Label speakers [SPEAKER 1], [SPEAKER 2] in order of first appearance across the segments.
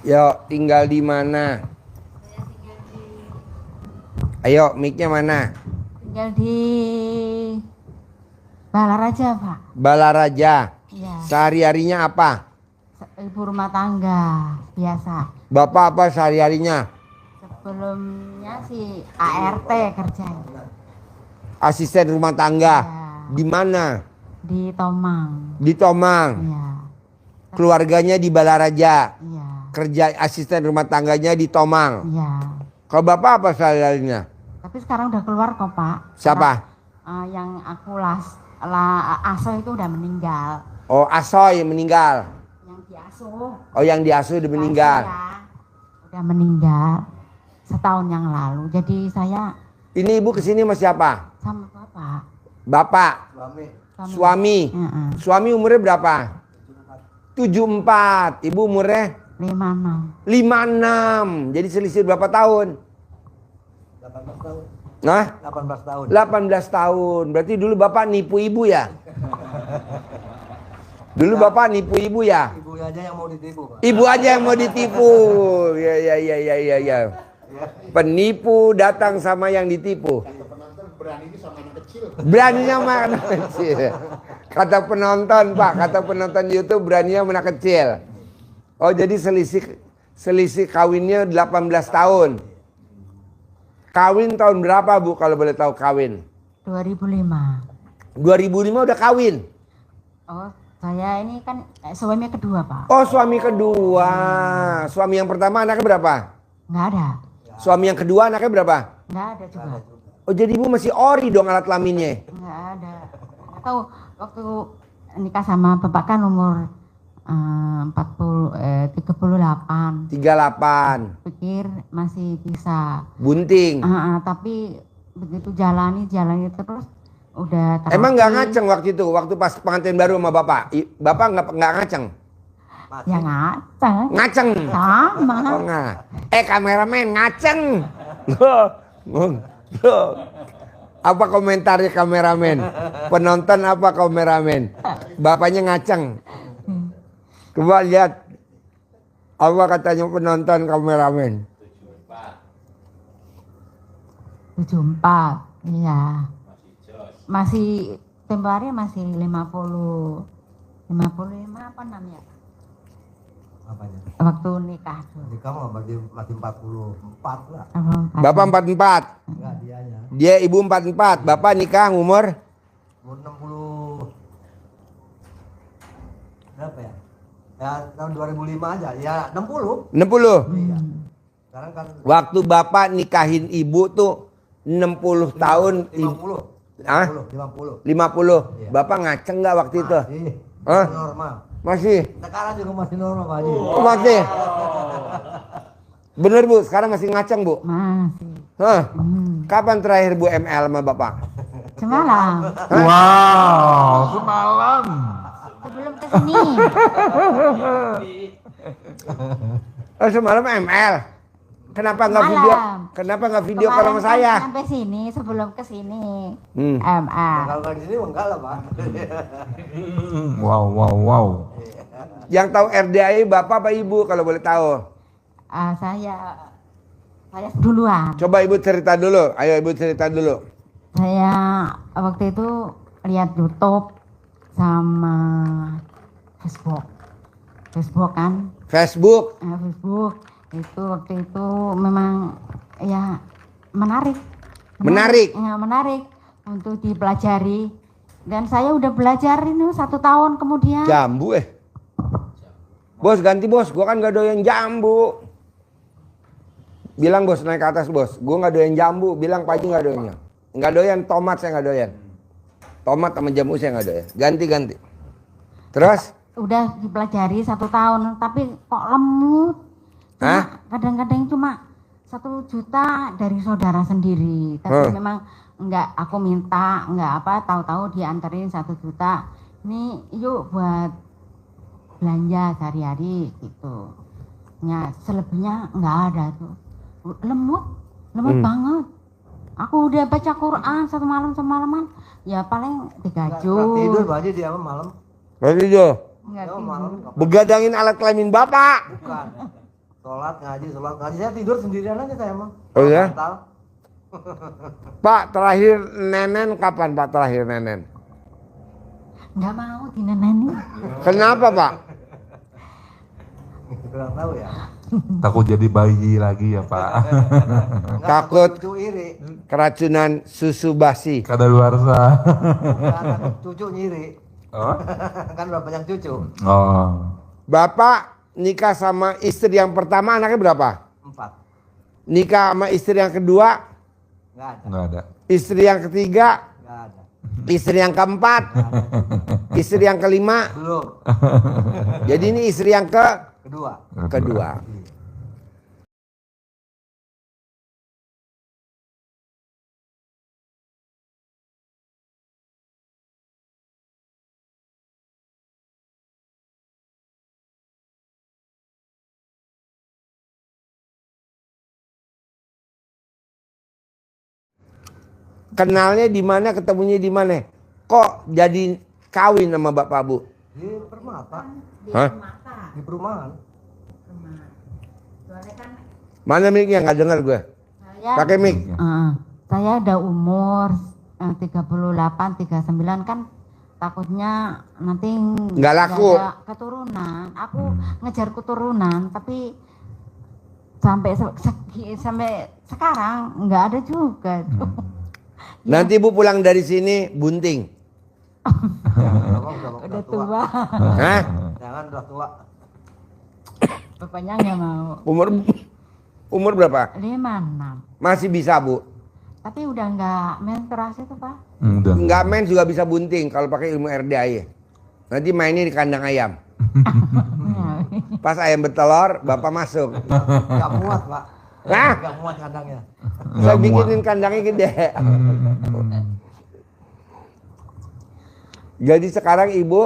[SPEAKER 1] Yo, tinggal di mana? Ayo, mic-nya mana?
[SPEAKER 2] Tinggal di Balaraja, Pak.
[SPEAKER 1] Balaraja.
[SPEAKER 2] Iya.
[SPEAKER 1] Sehari-harinya apa?
[SPEAKER 2] Ibu rumah tangga biasa.
[SPEAKER 1] Bapak apa sehari-harinya?
[SPEAKER 2] Sebelumnya si ART kerja
[SPEAKER 1] Asisten rumah tangga.
[SPEAKER 2] Iya.
[SPEAKER 1] Di mana?
[SPEAKER 2] di Tomang.
[SPEAKER 1] Di Tomang.
[SPEAKER 2] Iya.
[SPEAKER 1] Keluarganya di Balaraja.
[SPEAKER 2] Iya.
[SPEAKER 1] Kerja asisten rumah tangganya di Tomang.
[SPEAKER 2] Iya.
[SPEAKER 1] Kalau bapak apa sehari-harinya?
[SPEAKER 2] Tapi sekarang udah keluar kok, Pak.
[SPEAKER 1] Siapa?
[SPEAKER 2] Yang aku Aso itu udah meninggal.
[SPEAKER 1] Oh, Asoy meninggal.
[SPEAKER 2] Yang diasuh.
[SPEAKER 1] Oh, yang diasuh udah meninggal.
[SPEAKER 2] Ya, udah meninggal setahun yang lalu. Jadi saya
[SPEAKER 1] Ini ibu kesini sama siapa?
[SPEAKER 2] sama Bapak.
[SPEAKER 1] Bapak. Suami.
[SPEAKER 2] Heeh.
[SPEAKER 1] Suami umurnya berapa? 74. Ibu umurnya
[SPEAKER 2] 56.
[SPEAKER 1] 56. Jadi selisih berapa tahun?
[SPEAKER 3] 18 tahun.
[SPEAKER 1] Nah,
[SPEAKER 3] 18 tahun.
[SPEAKER 1] 18 tahun. Berarti dulu bapak nipu ibu ya? Dulu bapak nipu ibu ya?
[SPEAKER 3] Ibunya aja yang mau ditipu, Pak.
[SPEAKER 1] Ibu aja yang mau ditipu. Ya. Penipu datang sama yang ditipu. Berani sama anak kecil. Kata penonton, Pak, kata penonton YouTube berani sama anak kecil. Oh, jadi selisih kawinnya 18 tahun. Kawin tahun berapa, Bu, kalau boleh tahu kawin?
[SPEAKER 2] 2005.
[SPEAKER 1] 2005 udah kawin.
[SPEAKER 2] Oh, saya ini kan suami kedua, Pak.
[SPEAKER 1] Oh, suami kedua. Suami yang pertama anaknya berapa?
[SPEAKER 2] Nggak ada.
[SPEAKER 1] Suami yang kedua anaknya berapa?
[SPEAKER 2] Nggak ada juga.
[SPEAKER 1] Oh, jadi ibu masih ori dong alat kelaminnya.
[SPEAKER 2] Nggak ada. Nggak tahu waktu nikah sama Bapak kan umur 38.
[SPEAKER 1] 38.
[SPEAKER 2] Pikir masih bisa.
[SPEAKER 1] Bunting.
[SPEAKER 2] Tapi begitu jalani terus udah terapi.
[SPEAKER 1] Emang nggak ngaceng waktu itu, waktu pas pengantin baru sama bapak? Bapak nggak ngaceng?
[SPEAKER 2] Ya ngaceng.
[SPEAKER 1] Ngaceng.
[SPEAKER 2] Sama.
[SPEAKER 1] Oh nggak. Kameramen ngaceng. Apa komentarnya kameramen? Penonton apa kameramen? Bapaknya ngaceng. Coba lihat. Apa katanya penonton kameramen?
[SPEAKER 2] 74. Iya. Masih tempo hari masih 50. 55 apa namanya?
[SPEAKER 3] Apanya?
[SPEAKER 2] Waktu nikah tuh.
[SPEAKER 3] Nikah mah masih 44 lah.
[SPEAKER 1] Bapak 44.
[SPEAKER 3] Enggak, dianya.
[SPEAKER 1] Dia ibu 44. Bapak nikah umur?
[SPEAKER 3] Umur 60. Berapa ya? Ya tahun 2005 aja. Ya 60.
[SPEAKER 1] 60.
[SPEAKER 3] Iya. Sekarang kan
[SPEAKER 1] Waktu bapak nikahin ibu tuh 60 tahun.
[SPEAKER 3] 50.
[SPEAKER 1] Hah?
[SPEAKER 3] 50.
[SPEAKER 1] 50.
[SPEAKER 3] Iya.
[SPEAKER 1] Bapak ngaceng nggak waktu itu?
[SPEAKER 3] Masih.
[SPEAKER 1] Hah?
[SPEAKER 3] Normal.
[SPEAKER 1] Masih?
[SPEAKER 3] Sekarang juga masih normal, Pak Haji.
[SPEAKER 1] Oh, masih? Bener, Bu, sekarang masih ngaceng, Bu?
[SPEAKER 2] Masih.
[SPEAKER 1] Hah? Kapan terakhir Bu ML sama bapak?
[SPEAKER 2] Semalam.
[SPEAKER 4] Wow, semalam.
[SPEAKER 2] Sebelum kesini.
[SPEAKER 1] Oh, semalam ML. Kenapa nggak
[SPEAKER 2] Malam.
[SPEAKER 1] video? Kenapa nggak video kalau sama saya?
[SPEAKER 2] Sampai sini sebelum kesini.
[SPEAKER 1] Hmm.
[SPEAKER 3] Kalau nggak di sini enggak lah, Pak.
[SPEAKER 4] Wow.
[SPEAKER 1] Yang tahu RDAI bapak apa ibu kalau boleh tahu?
[SPEAKER 2] Saya duluan.
[SPEAKER 1] Coba ibu cerita dulu. Ayo ibu cerita dulu.
[SPEAKER 2] Saya waktu itu lihat YouTube sama Facebook. Facebook kan?
[SPEAKER 1] Facebook.
[SPEAKER 2] Facebook itu waktu itu memang ya menarik.
[SPEAKER 1] Menarik?
[SPEAKER 2] Ya, menarik untuk dipelajari. Dan saya udah belajar ini 1 tahun kemudian.
[SPEAKER 1] Jambu Bos ganti bos, gua kan gak doyan jambu. Bilang bos naik ke atas bos, gua gak doyan jambu. Bilang Pak Haji gak doyannya. Gak doyan tomat, saya gak doyan. Tomat sama jambu saya gak doyan. Ganti. Terus?
[SPEAKER 2] Udah dipelajari 1 tahun, tapi kok lemut.
[SPEAKER 1] Hah?
[SPEAKER 2] Kadang-kadang cuma 1 juta dari saudara sendiri. Tapi memang enggak aku minta, enggak apa, tahu-tahu dianterin 1 juta. Ini yuk buat belanja sehari-hari gitu. Ya selebihnya enggak ada tuh. Lemut banget. Aku udah baca Quran 1 malam semalaman, ya paling 3 juz.
[SPEAKER 3] Nggak tidur, Pak Haji, dia malam.
[SPEAKER 1] Berarti Jo,
[SPEAKER 2] Enggak
[SPEAKER 3] Ya,
[SPEAKER 2] tidur.
[SPEAKER 3] malam.
[SPEAKER 1] begadangin alat kelamin bapak.
[SPEAKER 3] Bukan. sholat ngaji. Saya tidur sendirian aja saya emang.
[SPEAKER 1] Oh ya?
[SPEAKER 3] Mental.
[SPEAKER 1] Pak, terakhir nenen kapan Pak terakhir nenen?
[SPEAKER 2] Nggak mau dineneni.
[SPEAKER 1] Kenapa Pak?
[SPEAKER 3] Kurang tahu ya.
[SPEAKER 4] Takut jadi bayi lagi ya Pak.
[SPEAKER 3] Enggak,
[SPEAKER 1] Takut.
[SPEAKER 3] cucu iri.
[SPEAKER 1] Keracunan susu basi.
[SPEAKER 4] Kadaluarsa.
[SPEAKER 3] Bukan, takut cucu nyiri.
[SPEAKER 4] Oh?
[SPEAKER 3] Kan udah banyak cucu.
[SPEAKER 4] Oh.
[SPEAKER 1] Bapak nikah sama istri yang pertama anaknya berapa?
[SPEAKER 3] 4.
[SPEAKER 1] Nikah sama istri yang kedua,
[SPEAKER 3] Enggak ada.
[SPEAKER 4] Enggak ada.
[SPEAKER 1] istri yang ketiga,
[SPEAKER 3] Enggak ada.
[SPEAKER 1] istri yang keempat, istri yang kelima.
[SPEAKER 3] Belum.
[SPEAKER 1] Jadi ini istri yang
[SPEAKER 3] Kedua.
[SPEAKER 1] kedua. Kenalnya di mana, ketemunya di mana? Kok jadi kawin sama Bapak Bu?
[SPEAKER 3] Di Permata.
[SPEAKER 1] Hah?
[SPEAKER 3] Di perumahan.
[SPEAKER 2] Soalnya kan
[SPEAKER 1] Mana mic-nya? Nggak dengar gue.
[SPEAKER 2] saya,
[SPEAKER 1] Pakai mic.
[SPEAKER 2] saya ada umur 38, 39 kan takutnya nanti
[SPEAKER 1] Nggak laku.
[SPEAKER 2] ada keturunan. Aku ngejar keturunan tapi sampai sekarang nggak ada juga.
[SPEAKER 1] Nanti Bu pulang dari sini bunting.
[SPEAKER 3] Jangan,
[SPEAKER 2] Udah tua.
[SPEAKER 1] Hah?
[SPEAKER 3] Jangan udah tua.
[SPEAKER 2] Bapaknya nggak mau.
[SPEAKER 1] Umur berapa?
[SPEAKER 2] 56.
[SPEAKER 1] Masih bisa Bu.
[SPEAKER 2] Tapi udah nggak menstruasi tuh Pak.
[SPEAKER 4] Udah.
[SPEAKER 1] Nggak main juga bisa bunting kalau pakai ilmu RDAI. Nanti mainnya di kandang ayam. Pas ayam bertelur, Bapak masuk.
[SPEAKER 3] Enggak muat, Pak.
[SPEAKER 1] Hah?
[SPEAKER 3] Enggak muat kandangnya.
[SPEAKER 1] Saya
[SPEAKER 4] Nggak
[SPEAKER 1] bikinin kandangnya gede. Jadi sekarang Ibu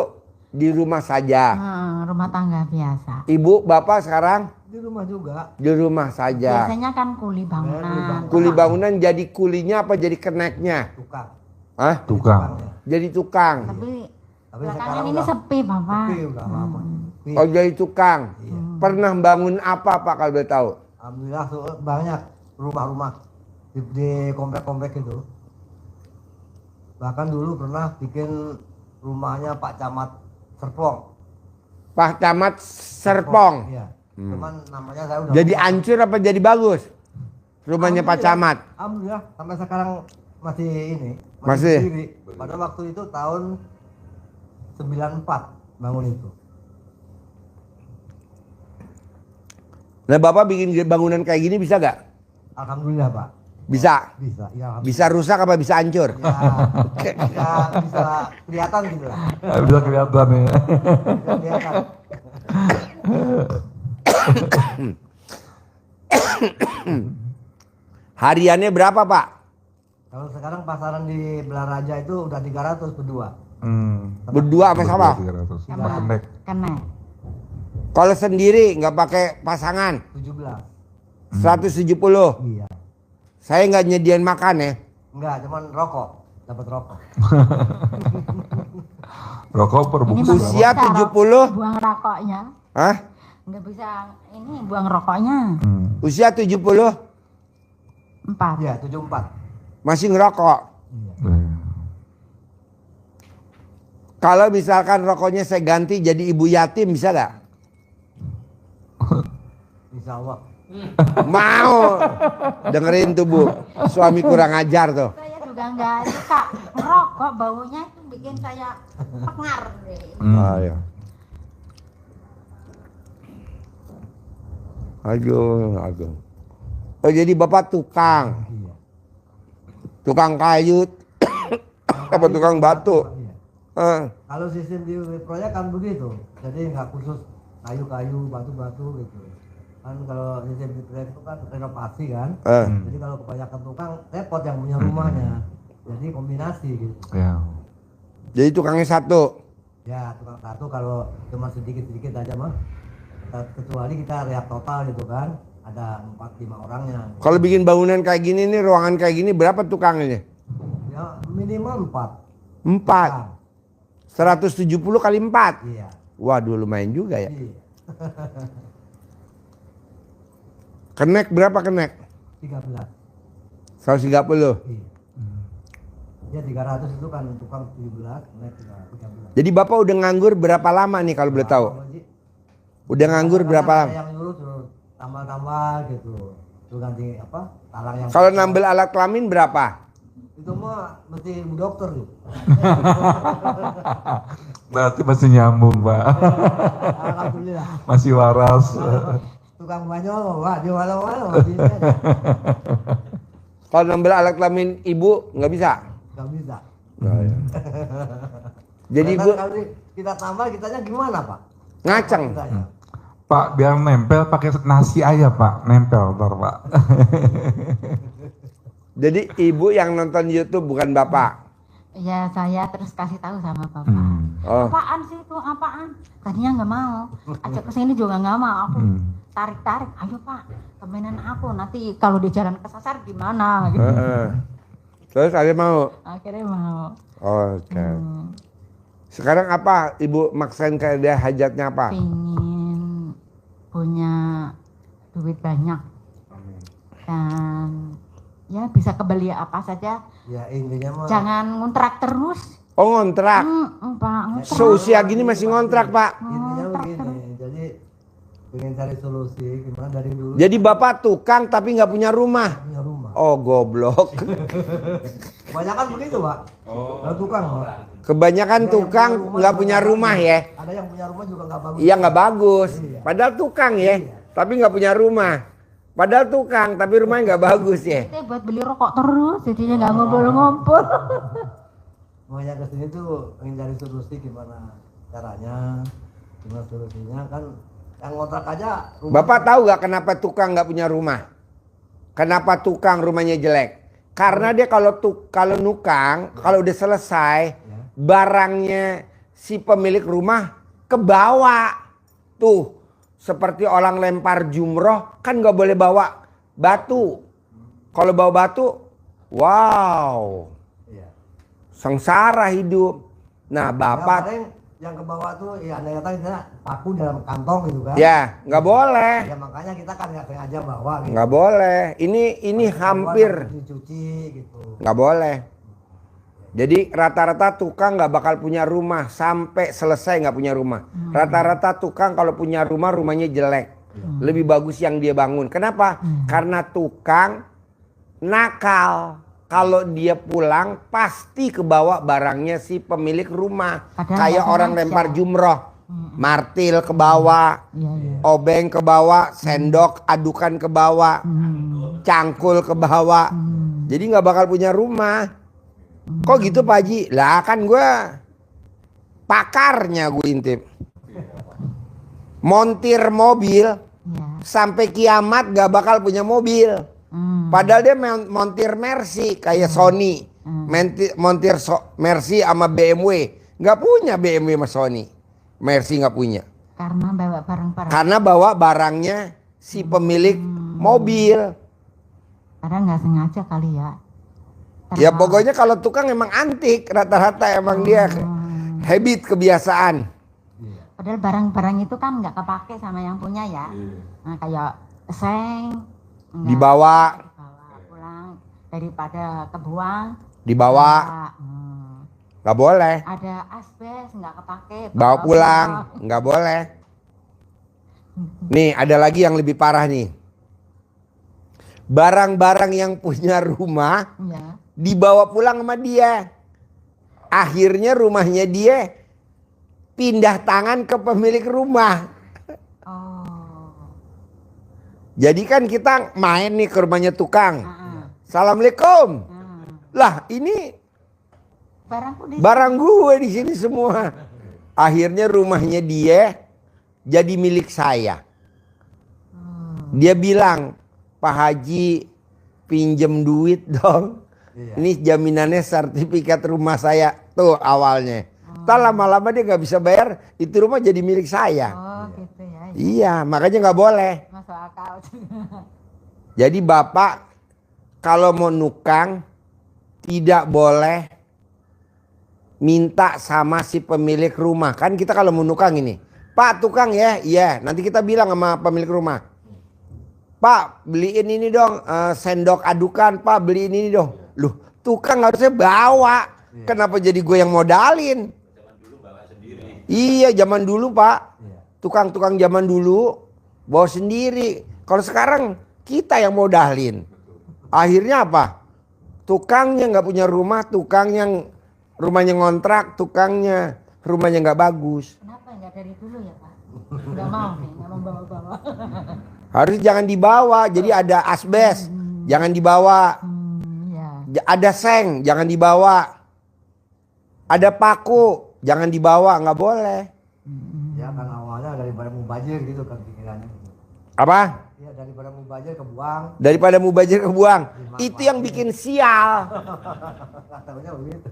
[SPEAKER 1] di rumah saja.
[SPEAKER 2] Rumah tangga biasa.
[SPEAKER 1] Ibu, Bapak sekarang
[SPEAKER 3] Di rumah juga.
[SPEAKER 1] di rumah saja.
[SPEAKER 2] Biasanya kan kuli bangunan.
[SPEAKER 1] Kuli bangunan jadi kulinya apa jadi keneknya?
[SPEAKER 3] Tukang.
[SPEAKER 1] Hah?
[SPEAKER 4] Tukang.
[SPEAKER 1] Jadi tukang.
[SPEAKER 2] Tapi
[SPEAKER 3] Tapi
[SPEAKER 2] belakangan
[SPEAKER 3] sekarang
[SPEAKER 2] ini
[SPEAKER 3] udah
[SPEAKER 2] sepi Bapak.
[SPEAKER 3] sepi, udah lama. Sepi.
[SPEAKER 1] Oh jadi tukang.
[SPEAKER 3] Iya.
[SPEAKER 1] Pernah bangun apa Pak kalau boleh tahu?
[SPEAKER 3] Alhamdulillah tuh banyak rumah-rumah di komplek-komplek itu. Bahkan dulu pernah bikin rumahnya Pak Camat Serpong.
[SPEAKER 1] Pak Camat Serpong.
[SPEAKER 3] Iya. Cuman namanya saya udah
[SPEAKER 1] Jadi
[SPEAKER 3] lupa.
[SPEAKER 1] hancur apa jadi bagus? Rumahnya Pak Camat.
[SPEAKER 3] Alhamdulillah sampai sekarang masih ini.
[SPEAKER 1] Masih?
[SPEAKER 3] berdiri. Pada waktu itu tahun 94 bangun itu.
[SPEAKER 1] Nah Bapak bikin bangunan kayak gini bisa gak?
[SPEAKER 3] Alhamdulillah Pak.
[SPEAKER 1] Bisa.
[SPEAKER 3] Bisa. Ya, alhamdulillah.
[SPEAKER 1] Bisa rusak apa bisa hancur?
[SPEAKER 3] Ya, bisa kelihatan gitu lah.
[SPEAKER 4] Bisa kelihatan ya.
[SPEAKER 3] Bisa kelihatan.
[SPEAKER 1] Hariannya berapa Pak?
[SPEAKER 3] Kalau sekarang pasaran di Belaraja itu udah 300 berdua.
[SPEAKER 1] Berdua apa sama?
[SPEAKER 4] 300.
[SPEAKER 2] Sama
[SPEAKER 4] Pendek.
[SPEAKER 2] kena.
[SPEAKER 1] Kalau sendiri nggak pakai pasangan
[SPEAKER 3] 17.
[SPEAKER 1] 170.
[SPEAKER 3] Iya.
[SPEAKER 1] Saya nggak nyediain makan ya.
[SPEAKER 3] Enggak, cuman rokok. Dapat rokok.
[SPEAKER 4] Rokok per
[SPEAKER 2] Ini
[SPEAKER 4] bungkus
[SPEAKER 2] masih
[SPEAKER 1] Usia
[SPEAKER 4] berapa?
[SPEAKER 2] bisa
[SPEAKER 1] 70.
[SPEAKER 2] buang rokoknya.
[SPEAKER 1] Hah?
[SPEAKER 2] Nggak bisa ini buang rokoknya.
[SPEAKER 1] Usia 70
[SPEAKER 2] 4.
[SPEAKER 3] Iya, 74.
[SPEAKER 1] masih ngerokok. Kalau misalkan rokoknya saya ganti jadi ibu yatim bisa nggak?
[SPEAKER 3] Insya Allah.
[SPEAKER 1] Mau. Dengerin tuh Bu. Suami kurang ajar tuh.
[SPEAKER 2] Saya juga nggak suka ngerokok, baunya itu bikin saya pengar.
[SPEAKER 1] Ayo. Aduh. Oh jadi Bapak tukang.
[SPEAKER 3] Iya.
[SPEAKER 1] Tukang kayu. Apa tukang batu?
[SPEAKER 3] Iya. Kalau sistem di proyek kan begitu. Jadi nggak khusus kayu-kayu, batu-batu gitu. Kan kalau sistem di proyek itu kan renovasi kan. Jadi kalau kebanyakan tukang repot yang punya rumahnya. Jadi kombinasi gitu.
[SPEAKER 4] Ya.
[SPEAKER 1] Jadi tukangnya satu.
[SPEAKER 3] Ya tukang satu kalau cuma sedikit-sedikit aja mah. Kecuali kita rehab total gitu kan. Ada 4-5 orangnya.
[SPEAKER 1] Kalau bikin bangunan kayak gini nih, ruangan kayak gini berapa tukangnya?
[SPEAKER 3] Ya minimal 4.
[SPEAKER 1] 4. 170 kali 4.
[SPEAKER 3] Iya. Iya. Iya.
[SPEAKER 1] Waduh lumayan juga ya. Kenek berapa kenek?
[SPEAKER 3] 13.
[SPEAKER 1] 130.
[SPEAKER 3] Iya. Ya 300 itu kan tukang 17, naik 13.
[SPEAKER 1] Jadi Bapak udah nganggur berapa lama nih kalau boleh tahu? Udah nganggur berapa lama?
[SPEAKER 3] Yang nyuruh suruh tambal-tambal gitu. Tuh ganti apa? Talang yang
[SPEAKER 1] Kalau nambel alat kelamin berapa?
[SPEAKER 3] itu mah mesti bu dokter tuh.
[SPEAKER 4] Berarti masih nyambung, Pak.
[SPEAKER 3] Alhamdulillah.
[SPEAKER 4] Masih waras.
[SPEAKER 3] Tukang banyol, Pak, di walau-walau.
[SPEAKER 1] Kalau nambel alat kelamin ibu nggak bisa?
[SPEAKER 3] Gak bisa.
[SPEAKER 1] Jadi
[SPEAKER 3] Karena
[SPEAKER 1] Bu
[SPEAKER 3] kalau kita tambal kitanya gimana, Pak?
[SPEAKER 1] ngaceng.
[SPEAKER 3] Kitanya.
[SPEAKER 4] Pak, biar nempel pakai nasi aja, Pak. Nempel, ntar, Pak.
[SPEAKER 1] Jadi ibu yang nonton YouTube bukan Bapak.
[SPEAKER 2] Ya saya terus kasih tahu sama bapak.
[SPEAKER 1] Oh.
[SPEAKER 2] Apaan sih itu apaan? Tadinya nggak mau. Ajak ke sini juga nggak mau. Aku tarik-tarik. Ayo Pak, temenan aku. Nanti kalau di jalan kesasar gimana? Gitu.
[SPEAKER 1] Terus ada mau?
[SPEAKER 2] Akhirnya mau.
[SPEAKER 1] Oke. Sekarang apa ibu maksain ke dia hajatnya apa?
[SPEAKER 2] Pingin punya duit banyak. Dan ya bisa kebeli apa saja.
[SPEAKER 3] Ya intinya mah
[SPEAKER 2] Jangan ngontrak terus.
[SPEAKER 1] Oh ngontrak.
[SPEAKER 2] Pak, ngontrak.
[SPEAKER 1] Seusia gini masih ngontrak Pak.
[SPEAKER 3] intinya begini. Jadi pengen cari solusi gimana dari dulu
[SPEAKER 1] Jadi Bapak tukang tapi nggak punya rumah.
[SPEAKER 3] punya rumah.
[SPEAKER 1] Oh goblok.
[SPEAKER 3] Kebanyakan begitu, Pak. Kalau tukang, Pak.
[SPEAKER 1] Kebanyakan tukang nggak punya rumah ya.
[SPEAKER 3] Ada yang punya rumah juga nggak bagus.
[SPEAKER 1] Iya nggak bagus. Padahal tukang ya. Tapi nggak punya rumah. Padahal tukang tapi rumahnya nggak bagus ya.
[SPEAKER 2] Kita buat beli rokok terus, jadinya nggak ngumpul-ngumpul.
[SPEAKER 3] Makanya kesini tuh pengen cari solusi gimana caranya, gimana solusinya kan yang ngontrak aja.
[SPEAKER 1] Bapak tahu nggak kenapa tukang nggak punya rumah? Kenapa tukang rumahnya jelek? Karena dia kalau nukang, kalau udah selesai, barangnya si pemilik rumah kebawa. Tuh, seperti orang lempar jumroh, kan nggak boleh bawa batu. Kalau bawa batu, wow,
[SPEAKER 3] Iya.
[SPEAKER 1] sengsara hidup. Nah, Bapak,
[SPEAKER 3] Paling yang ke bawah tuh ya ada kata kita paku dalam kantong gitu kan.
[SPEAKER 1] ya nggak boleh,
[SPEAKER 3] Ya makanya kita kan nggak sengaja bawa gitu.
[SPEAKER 1] nggak boleh. Ini hampir
[SPEAKER 3] dicuci gitu.
[SPEAKER 1] nggak boleh. Jadi rata-rata tukang nggak bakal punya rumah sampai selesai nggak punya rumah. Rata-rata tukang kalau punya rumah rumahnya jelek. Lebih bagus yang dia bangun. Kenapa? Karena tukang nakal. Kalau dia pulang pasti kebawa barangnya si pemilik rumah.
[SPEAKER 2] Padahal
[SPEAKER 1] Kayak
[SPEAKER 2] nggak
[SPEAKER 1] orang
[SPEAKER 2] sengaja.
[SPEAKER 1] lempar jumroh. Martil ke bawah, obeng ke bawah, sendok adukan ke bawah, cangkul ke bawah. Jadi nggak bakal punya rumah. Kok gitu Pak Haji? Lah kan gue pakarnya gue intip. Montir mobil sampai kiamat gak bakal punya mobil. Padahal dia montir Mercy kayak Sony. Montir Mercy sama BMW. Gak punya BMW sama Sony. Mercy gak punya.
[SPEAKER 2] Karena bawa barang-barang.
[SPEAKER 1] Karena bawa barangnya si pemilik mobil.
[SPEAKER 2] Karena nggak sengaja kali ya.
[SPEAKER 1] Ya pokoknya kalau tukang emang antik, rata-rata emang dia habit kebiasaan.
[SPEAKER 2] Padahal barang-barang itu kan nggak kepake sama yang punya ya. Nah, kayak seng nggak
[SPEAKER 1] Dibawa,
[SPEAKER 2] pulang daripada kebuang.
[SPEAKER 1] dibawa, nggak boleh.
[SPEAKER 2] Ada asbes nggak kepake.
[SPEAKER 1] Bawa pulang, nggak boleh. Nih ada lagi yang lebih parah nih. Barang-barang yang punya rumah
[SPEAKER 2] Ya.
[SPEAKER 1] dibawa pulang sama dia. Akhirnya rumahnya dia pindah tangan ke pemilik rumah.
[SPEAKER 2] Oh.
[SPEAKER 1] Jadi kan kita main nih ke rumahnya tukang. Assalamualaikum. Lah ini
[SPEAKER 2] Barangku di
[SPEAKER 1] barang gue di sini semua. Akhirnya rumahnya dia jadi milik saya. Dia bilang, Pak Haji pinjem duit dong. Ini jaminannya sertifikat rumah saya. Tuh awalnya. Tak lama-lama dia nggak bisa bayar, itu rumah jadi milik saya.
[SPEAKER 2] Oh gitu ya.
[SPEAKER 1] Iya, makanya nggak boleh.
[SPEAKER 2] Masuk akal juga.
[SPEAKER 1] Jadi Bapak kalau mau nukang tidak boleh minta sama si pemilik rumah. Kan kita kalau mau nukang ini, Pak tukang ya, iya. Nanti kita bilang sama pemilik rumah, Pak beliin ini dong, sendok adukan, Pak beliin ini dong. Loh, tukang harusnya bawa. Kenapa jadi gue yang modalin?
[SPEAKER 5] Zaman dulu bawa sendiri.
[SPEAKER 1] Iya, zaman dulu Pak.
[SPEAKER 3] Iya.
[SPEAKER 1] Tukang-tukang zaman dulu bawa sendiri. Kalau sekarang kita yang modalin. Akhirnya apa? Tukangnya nggak punya rumah, tukang yang rumahnya ngontrak, tukangnya rumahnya nggak bagus.
[SPEAKER 2] Kenapa nggak dari dulu ya Pak? Nggak mau nih, nggak mau bawa-bawa.
[SPEAKER 1] Harus jangan dibawa. Jadi ada asbes, jangan dibawa.
[SPEAKER 2] Ya.
[SPEAKER 1] Ada seng, jangan dibawa. Ada paku, jangan dibawa, nggak boleh.
[SPEAKER 3] Ya kan awalnya daripada mubazir gitu kan pikirannya.
[SPEAKER 1] Apa?
[SPEAKER 3] Ya daripada mubazir kebuang.
[SPEAKER 1] Daripada mubazir kebuang. Itu yang bikin sial.
[SPEAKER 3] Katanya begitu.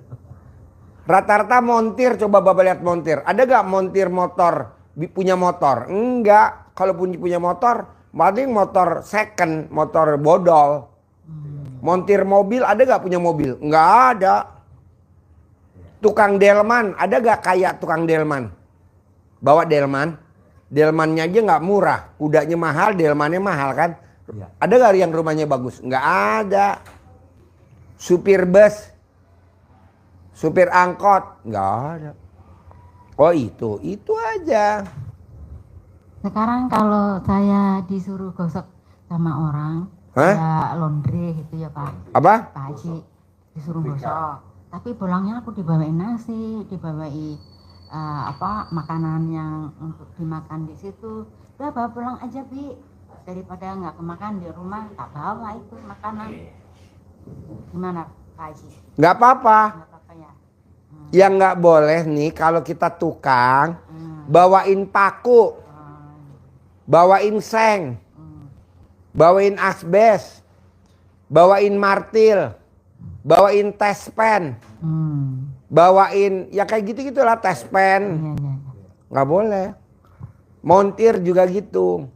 [SPEAKER 1] Rata-rata montir, coba Bapak lihat montir. Ada gak montir motor, punya motor? Enggak. Kalau punya motor, paling motor second, motor bodol. Montir mobil, ada gak punya mobil? Enggak ada. Tukang delman, ada gak kayak tukang delman? Bawa delman, delmannya aja gak murah. Kudanya mahal, delmannya mahal kan?
[SPEAKER 3] Iya.
[SPEAKER 1] Ada gak yang rumahnya bagus? Enggak ada. Supir bus, supir angkot, nggak ada. Oh itu aja.
[SPEAKER 2] Sekarang kalau saya disuruh gosok sama orang,
[SPEAKER 1] Hah?
[SPEAKER 2] ya laundry gitu ya Pak.
[SPEAKER 1] Apa?
[SPEAKER 2] Pak Haji disuruh gosok. Tapi pulangnya aku dibawain nasi, dibawain makanan yang untuk dimakan di situ. Udah bawa pulang aja Bi. Daripada nggak kemakan di rumah, tak bawa itu makanan. Gimana Pak Haji?
[SPEAKER 1] Nggak apa-apa.
[SPEAKER 2] Nggak apa-apa ya?
[SPEAKER 1] Yang nggak boleh nih kalau kita tukang bawain paku, bawain seng, bawain asbes, bawain martil, bawain tes pen, bawain ya kayak gitu-gitulah tes pen.
[SPEAKER 2] Iya, iya.
[SPEAKER 1] Nggak boleh. Montir juga gitu.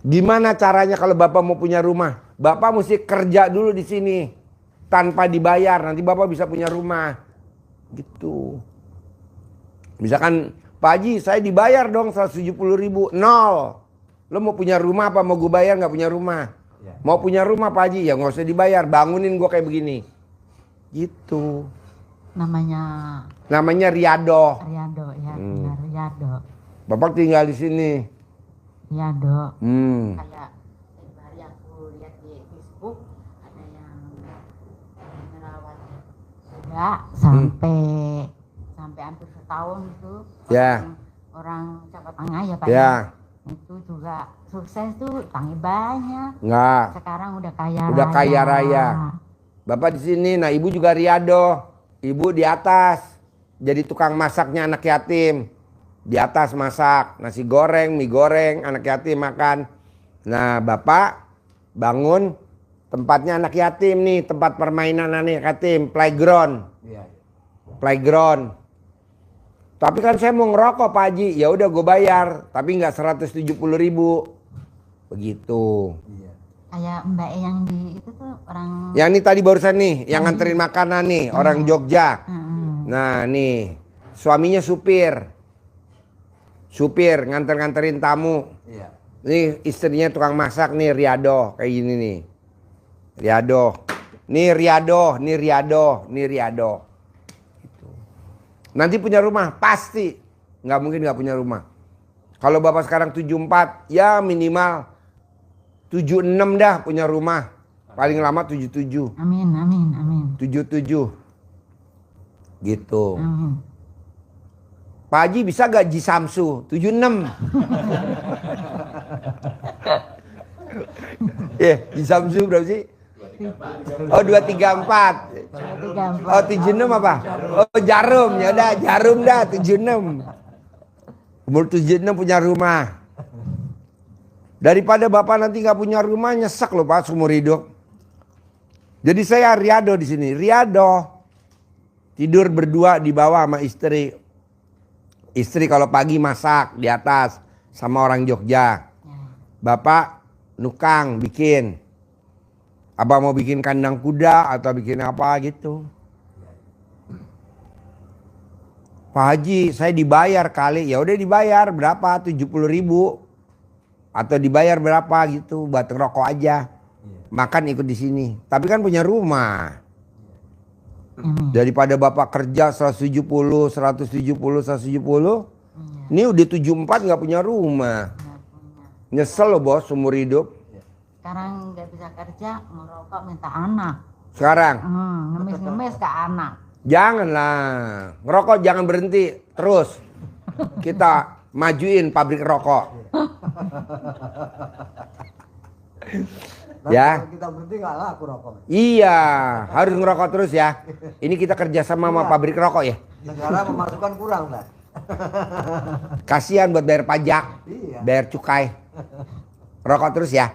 [SPEAKER 1] Gimana caranya kalau Bapak mau punya rumah? Bapak mesti kerja dulu di sini tanpa dibayar. Nanti Bapak bisa punya rumah. Gitu. Misalkan Pak Haji saya dibayar dong 170.000. Nol. Lo mau punya rumah apa mau gue bayar nggak punya rumah?
[SPEAKER 3] Ya.
[SPEAKER 1] Mau punya rumah Pak Haji ya nggak usah dibayar. Bangunin gue kayak begini. Gitu. Namanya Riado.
[SPEAKER 2] Riado ya, benar, Riado.
[SPEAKER 1] Bapak tinggal di sini.
[SPEAKER 2] Riado.
[SPEAKER 1] Hmm.
[SPEAKER 2] Kayak hari aku lihat di Facebook ada yang merawat kuda sampai hampir setahun itu.
[SPEAKER 1] Ya.
[SPEAKER 2] Orang Jawa Tengah ya Pak.
[SPEAKER 1] Ya.
[SPEAKER 2] Itu juga sukses tuh, utangnya banyak.
[SPEAKER 1] Nggak.
[SPEAKER 2] Sekarang udah kaya
[SPEAKER 1] Udah kaya raya. Bapak di sini, nah ibu juga Riado. Ibu di atas, jadi tukang masaknya anak yatim. Di atas masak, nasi goreng, mie goreng, anak yatim makan. Nah bapak bangun tempatnya anak yatim nih, tempat permainan anak yatim, playground.
[SPEAKER 3] Iya.
[SPEAKER 1] Playground. Tapi kan saya mau ngerokok Pak Haji, ya udah gue bayar, tapi nggak 170.000. Begitu.
[SPEAKER 3] Iya.
[SPEAKER 2] Kayak Mbak E yang di itu tuh orang.
[SPEAKER 1] Yang ini tadi barusan nih, yang nganterin makanan nih, orang Jogja. Nah nih, suaminya supir. Supir nganterin tamu.
[SPEAKER 3] Iya.
[SPEAKER 1] Nih istrinya tukang masak nih Riado, kayak gini nih. Riado. Nih Riado, nih Riado, nih Riado. Gitu. Nanti punya rumah, pasti. Nggak mungkin nggak punya rumah. Kalau Bapak sekarang 74, ya minimal 76 dah punya rumah. Paling lama 77.
[SPEAKER 2] Amin, amin, amin.
[SPEAKER 1] 77. Gitu.
[SPEAKER 2] Amin.
[SPEAKER 1] Pak Haji bisa gaji Samsu 76. Ji Samsu berapa sih? Oh 234. Oh 76 apa? Oh Jarum, ya udah Jarum dah 76. Umur 76 punya rumah. Daripada Bapak nanti nggak punya rumah nyesek loh Pak seumur hidup. Jadi saya Riado di sini. Riado tidur berdua di bawah sama istri. Istri kalau pagi masak di atas sama orang Jogja. Bapak nukang bikin. Apa mau bikin kandang kuda atau bikin apa gitu. Pak Haji saya dibayar kali. Ya udah dibayar berapa? 70.000. atau dibayar berapa gitu buat ngerokok aja. Makan ikut di sini. Tapi kan punya rumah. Daripada Bapak kerja 170, 170. Ini udah 74 nggak punya rumah. Nyesel loh bos seumur hidup.
[SPEAKER 2] Sekarang nggak bisa kerja, ngerokok minta anak.
[SPEAKER 1] Sekarang
[SPEAKER 2] Ngemis-ngemis ke anak.
[SPEAKER 1] janganlah. Ngerokok jangan berhenti. Terus. Kita majuin pabrik rokok.
[SPEAKER 3] Dan
[SPEAKER 1] Ya.
[SPEAKER 3] kalau kita berhenti nggak laku rokok.
[SPEAKER 1] Iya, harus ngerokok terus ya. Ini kita kerja sama pabrik rokok ya.
[SPEAKER 3] Negara memasukkan kurang lah.
[SPEAKER 1] Kasihan buat bayar pajak,
[SPEAKER 3] Iya.
[SPEAKER 1] bayar cukai. Rokok terus ya.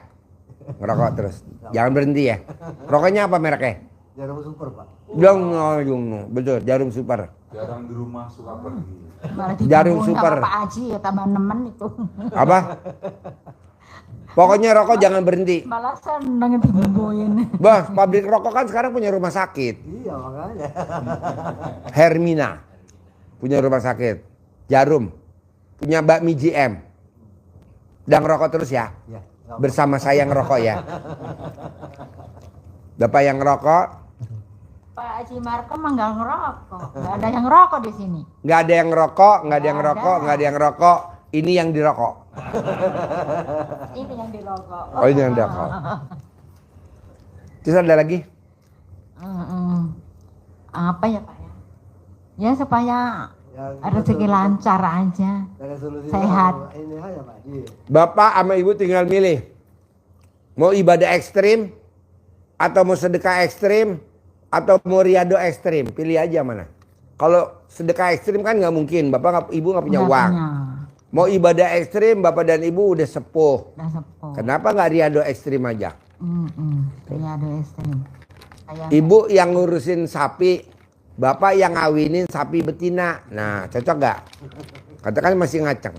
[SPEAKER 1] Ngerokok terus. Jangan berhenti ya. Rokoknya apa mereknya?
[SPEAKER 3] Jarum super pak.
[SPEAKER 1] Betul, Jarum Super.
[SPEAKER 4] Jarang di rumah suka pergi.
[SPEAKER 2] Malah
[SPEAKER 1] Jarum
[SPEAKER 2] digabung
[SPEAKER 1] super.
[SPEAKER 2] sama Pak Haji ya tambah nemen itu.
[SPEAKER 1] Apa? Pokoknya rokok jangan berhenti.
[SPEAKER 2] Malah seneng dibumbuin.
[SPEAKER 1] Bos, pabrik rokok kan sekarang punya rumah sakit.
[SPEAKER 3] Iya makanya.
[SPEAKER 1] Hermina punya rumah sakit. Jarum punya bakmi GM. Dan ngerokok terus ya.
[SPEAKER 3] Ya, nggak
[SPEAKER 1] Bersama saya ngerokok ya. Bapak yang ngerokok,
[SPEAKER 2] Pak Haji Markem mah nggak ngerokok. Nggak ada yang ngerokok di sini.
[SPEAKER 1] nggak ada yang ngerokok, nggak ada yang
[SPEAKER 2] Nggak
[SPEAKER 1] ngerokok,
[SPEAKER 2] ada.
[SPEAKER 1] nggak ada yang ngerokok. Ini yang dirokok.
[SPEAKER 2] Ini yang dirokok.
[SPEAKER 1] Oh ini yang dirokok. Terus ada lagi?
[SPEAKER 2] Apa ya Pak ya? Ya supaya
[SPEAKER 3] Yang
[SPEAKER 2] rezeki lancar aja.
[SPEAKER 3] Dari solusinya
[SPEAKER 2] Sehat.
[SPEAKER 3] Ini aja pak. Iya.
[SPEAKER 1] Bapak sama ibu tinggal milih. Mau ibadah ekstrim, atau mau sedekah ekstrim, atau mau riado ekstrim. Pilih aja mana. Kalau sedekah ekstrim kan nggak mungkin. Ibu nggak punya
[SPEAKER 2] Nggak
[SPEAKER 1] uang.
[SPEAKER 2] punya.
[SPEAKER 1] Mau ibadah ekstrim, bapak dan ibu udah sepuh.
[SPEAKER 2] Udah sepuh.
[SPEAKER 1] Kenapa nggak riado ekstrim aja?
[SPEAKER 2] Ya ada ekstrim. Kayak
[SPEAKER 1] Ibu yang ngurusin sapi, bapak yang ngawinin sapi betina. Nah, cocok nggak? Katakan masih ngaceng.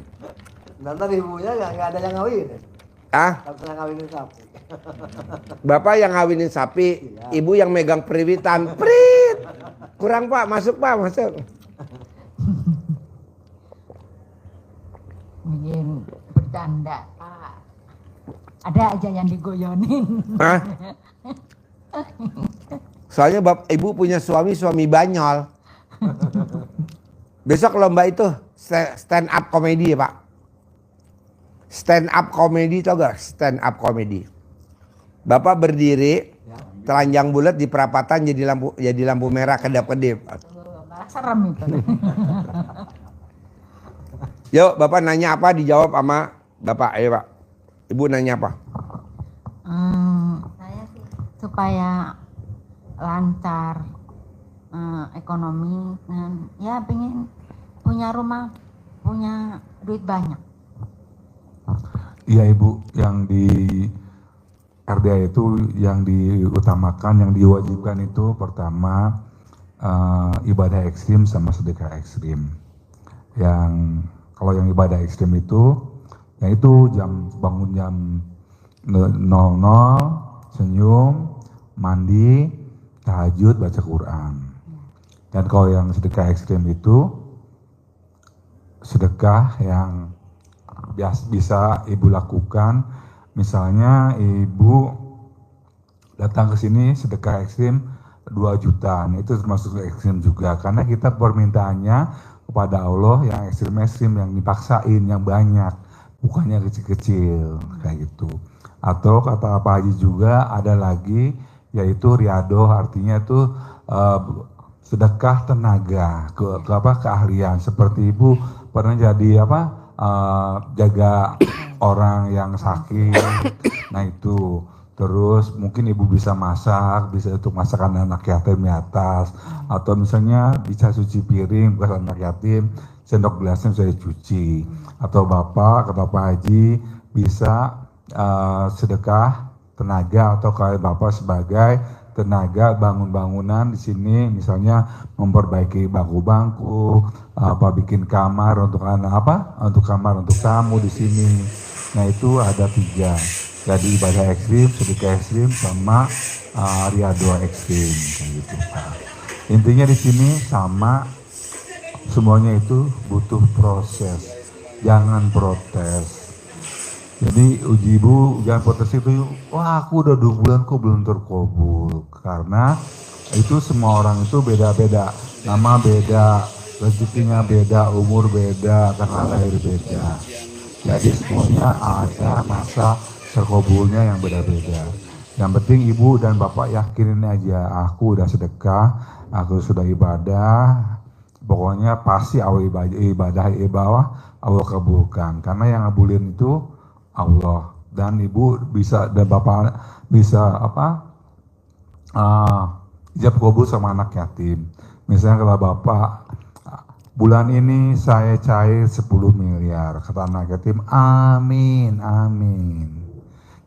[SPEAKER 3] Nanti ibunya nggak ada yang ngawin.
[SPEAKER 1] Ah,
[SPEAKER 3] Harus yang ngawinin sapi.
[SPEAKER 1] bapak yang ngawinin sapi, ibu yang megang periwitan. Prit. Kurang pak, masuk pak, masuk.
[SPEAKER 2] bikin bercanda Pak. Ada aja yang digoyonin.
[SPEAKER 1] Hah? Soalnya ibu punya suami banyol. Besok lomba itu stand up comedy ya pak. Stand up comedy tau gak? Stand up comedy. Bapak berdiri, telanjang bulat di perapatan jadi lampu merah kedap-kedip.
[SPEAKER 2] Malah serem itu.
[SPEAKER 1] Yuk bapak nanya apa dijawab sama bapak. Ayo pak. Ibu nanya apa?
[SPEAKER 2] Saya sih supaya lancar ekonomi dan ya pengen punya rumah, punya duit banyak.
[SPEAKER 4] Iya ibu, yang di RDA itu yang diutamakan, yang diwajibkan itu pertama ibadah ekstrim sama sedekah ekstrim. Yang kalau yang ibadah ekstrim itu, ya itu bangun jam 00, senyum, mandi, tahajud, baca Quran. Dan kalau yang sedekah ekstrim itu sedekah yang bisa ibu lakukan. Misalnya ibu datang ke sini sedekah ekstrim 2 juta, nah, itu termasuk ekstrim juga karena kita permintaannya kepada Allah yang ekstrim-ekstrim, yang dipaksain, yang banyak, bukannya kecil-kecil kayak gitu. Atau kata Pak Haji juga ada lagi yaitu riado, artinya itu sedekah tenaga keahlian. Seperti ibu pernah jadi jaga orang yang sakit, nah itu. Terus mungkin ibu bisa masak, bisa untuk masakan anak yatim di atas, atau misalnya bisa cuci piring buat anak yatim, sendok gelasnya bisa dicuci. Atau bapak, kata Pak Haji, bisa sedekah tenaga atau kayak bapak sebagai tenaga bangun bangunan di sini, misalnya memperbaiki bangku-bangku, bikin kamar untuk untuk kamar untuk tamu di sini. Nah itu ada 3. Jadi ibadah ekstrim, sedekah ekstrim, sama riado ekstrim kayak gitu. Intinya di sini sama, semuanya itu butuh proses. Jangan protes. Jadi uji ibu ujian potensi itu, wah aku udah 2 bulan kok belum terkabul. Karena itu semua orang itu beda-beda, nama beda, rezekinya beda, umur beda, tanggal lahir beda. Jadi semuanya ada masa terkabulnya yang beda-beda. Yang penting ibu dan bapak yakinin aja, aku udah sedekah, aku sudah ibadah, pokoknya pasti Allah ibadah Allah kabulkan. Karena yang ngabulin itu Allah, dan ibu bisa dan bapak bisa ijab kabul sama anak yatim. Misalnya kalau bapak bulan ini saya cair 10 miliar, kata anak yatim, amin, amin.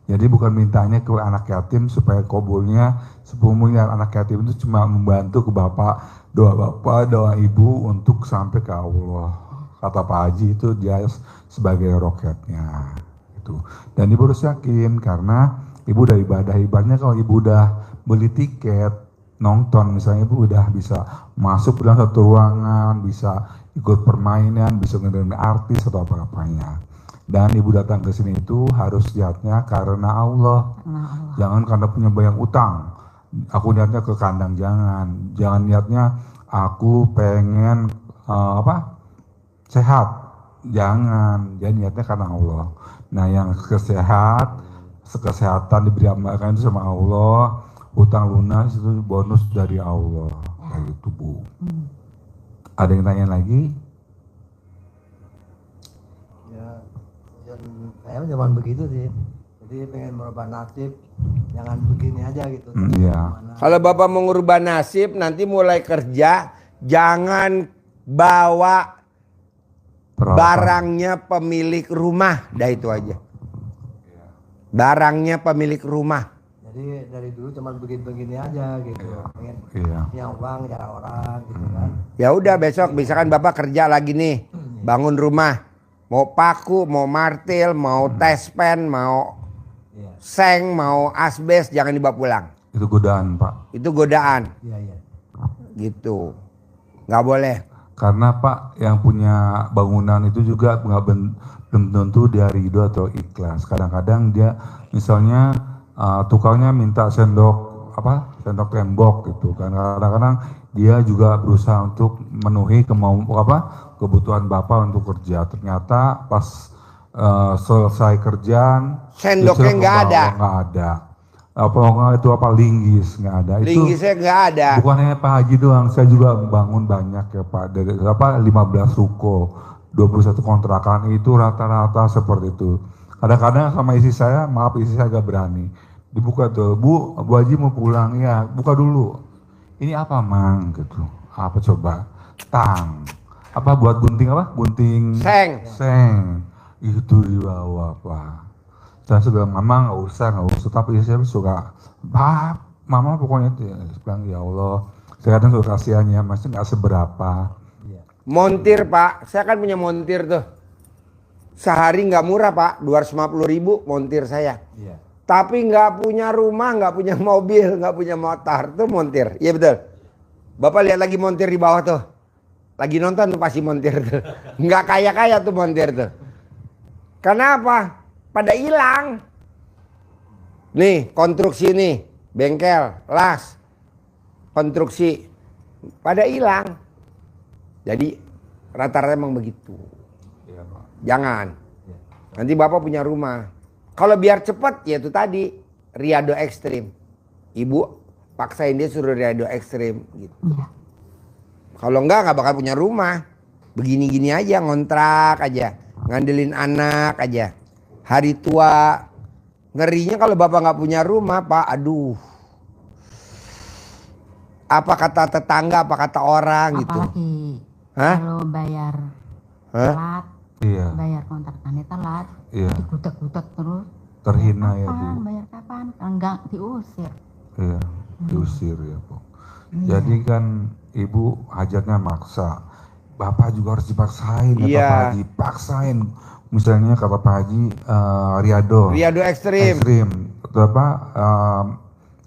[SPEAKER 4] Jadi bukan mintanya ke anak yatim supaya kabulnya 10 miliar. Anak yatim itu cuma membantu ke bapak, doa ibu untuk sampai ke Allah. Kata Pak Haji itu dia sebagai roketnya. Gitu. Dan ibu harus yakin karena ibu udah ibadahnya kalau ibu udah beli tiket nonton misalnya, ibu udah bisa masuk dalam satu ruangan, bisa ikut permainan, bisa ngedengerin artis atau apa-apanya. Dan ibu datang ke sini itu harus niatnya karena Allah. Jangan karena punya banyak utang. Aku niatnya ke kandang, jangan niatnya aku pengen sehat. Jangan niatnya karena Allah. Nah, yang kesehatan diberi amalkan itu sama Allah, hutang lunas itu bonus dari Allah. Kayak gitu, Bu. Ada yang tanya lagi?
[SPEAKER 3] Ya, saya zaman begitu sih. Jadi pengen merubah nasib, jangan begini aja gitu.
[SPEAKER 4] Iya.
[SPEAKER 1] Kalau bapak mau ngubah nasib, nanti mulai kerja jangan bawa barangnya pemilik rumah, dah itu aja. Barangnya pemilik rumah.
[SPEAKER 3] Jadi dari dulu cuma begini aja gitu. Pengen punya uang cara orang gitu kan.
[SPEAKER 1] Ya udah besok misalkan bapak kerja lagi nih, bangun rumah, mau paku, mau martil, mau tespen, mau seng, mau asbes, jangan dibawa pulang.
[SPEAKER 4] Itu godaan, Pak.
[SPEAKER 1] Itu godaan.
[SPEAKER 3] Iya.
[SPEAKER 1] Gitu. Nggak boleh.
[SPEAKER 4] Karena Pak yang punya bangunan itu juga belum tentu dia ridho atau ikhlas. Kadang-kadang dia misalnya tukangnya minta sendok tembok gitu kan. Kadang-kadang dia juga berusaha untuk memenuhi kebutuhan bapak untuk kerja. Ternyata pas selesai kerjaan
[SPEAKER 1] sendoknya nggak ada.
[SPEAKER 4] Nggak ada. Linggis nggak ada.
[SPEAKER 1] Linggisnya nggak ada.
[SPEAKER 4] Bukan hanya Pak Haji doang, saya juga bangun banyak ya Pak. Dari 15 ruko, 21 kontrakan itu rata-rata seperti itu. Kadang-kadang sama istri saya, maaf istri saya agak berani. Dibuka tuh, Bu Haji mau pulang ya, buka dulu. Ini apa Mang gitu? Apa coba? Tang. Apa buat gunting apa? Gunting seng. Itu dibawa Pak. Saya sudah mama nggak usah, tapi saya suka, mama pokoknya itu, bilang ya Allah, saya kadang suka kasihannya, masih nggak seberapa.
[SPEAKER 1] Montir Pak, saya kan punya montir tuh, sehari nggak murah Pak, 250.000 montir saya. Tapi nggak punya rumah, nggak punya mobil, nggak punya motor, tuh montir, iya betul. Bapak lihat lagi montir di bawah tuh, lagi nonton tuh pasti montir tuh, nggak kaya tuh montir tuh. Kenapa? Pada hilang. Nih konstruksi nih, bengkel, las, konstruksi, pada hilang. Jadi rata-rata emang begitu. Jangan. Nanti bapak punya rumah. Kalau biar cepat ya itu tadi riado ekstrim. Ibu paksain dia suruh riado ekstrim gitu. Kalau nggak bakal punya rumah. Begini-gini aja, ngontrak aja, ngandelin anak aja. Hari tua, ngerinya kalau bapak nggak punya rumah Pak, aduh. Apa kata tetangga, apa kata orang gitu.
[SPEAKER 2] Apalagi kalau bayar telat, bayar kontrakannya telat, digutek-gutek terus.
[SPEAKER 4] Terhina ya Bu.
[SPEAKER 2] Bayar kapan? Enggak, diusir.
[SPEAKER 4] Iya, diusir ya Bu. Jadi kan Ibu hajatnya maksa. Bapak juga harus dipaksain ya Pak Haji, paksain. Misalnya kata Pak Haji riado ekstrim.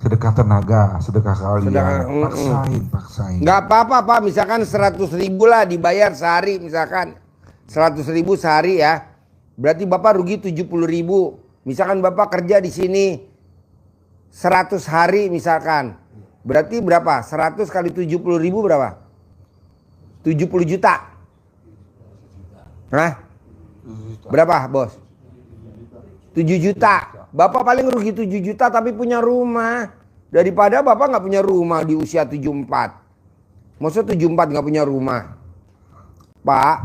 [SPEAKER 4] Sedekah tenaga, sedekah kalian, paksain.
[SPEAKER 1] Nggak apa-apa Pak, misalkan 100.000 lah dibayar sehari, misalkan 100.000 sehari ya, Berarti Bapak rugi 70.000. Misalkan Bapak kerja di sini 100 hari misalkan. Berarti berapa? 100 kali 70.000 berapa? 70 juta. Hah? Berapa, Bos? 7 juta. Bapak paling rugi 7 juta tapi punya rumah. Daripada Bapak nggak punya rumah di usia 74. Maksudnya 74 nggak punya rumah. Pak,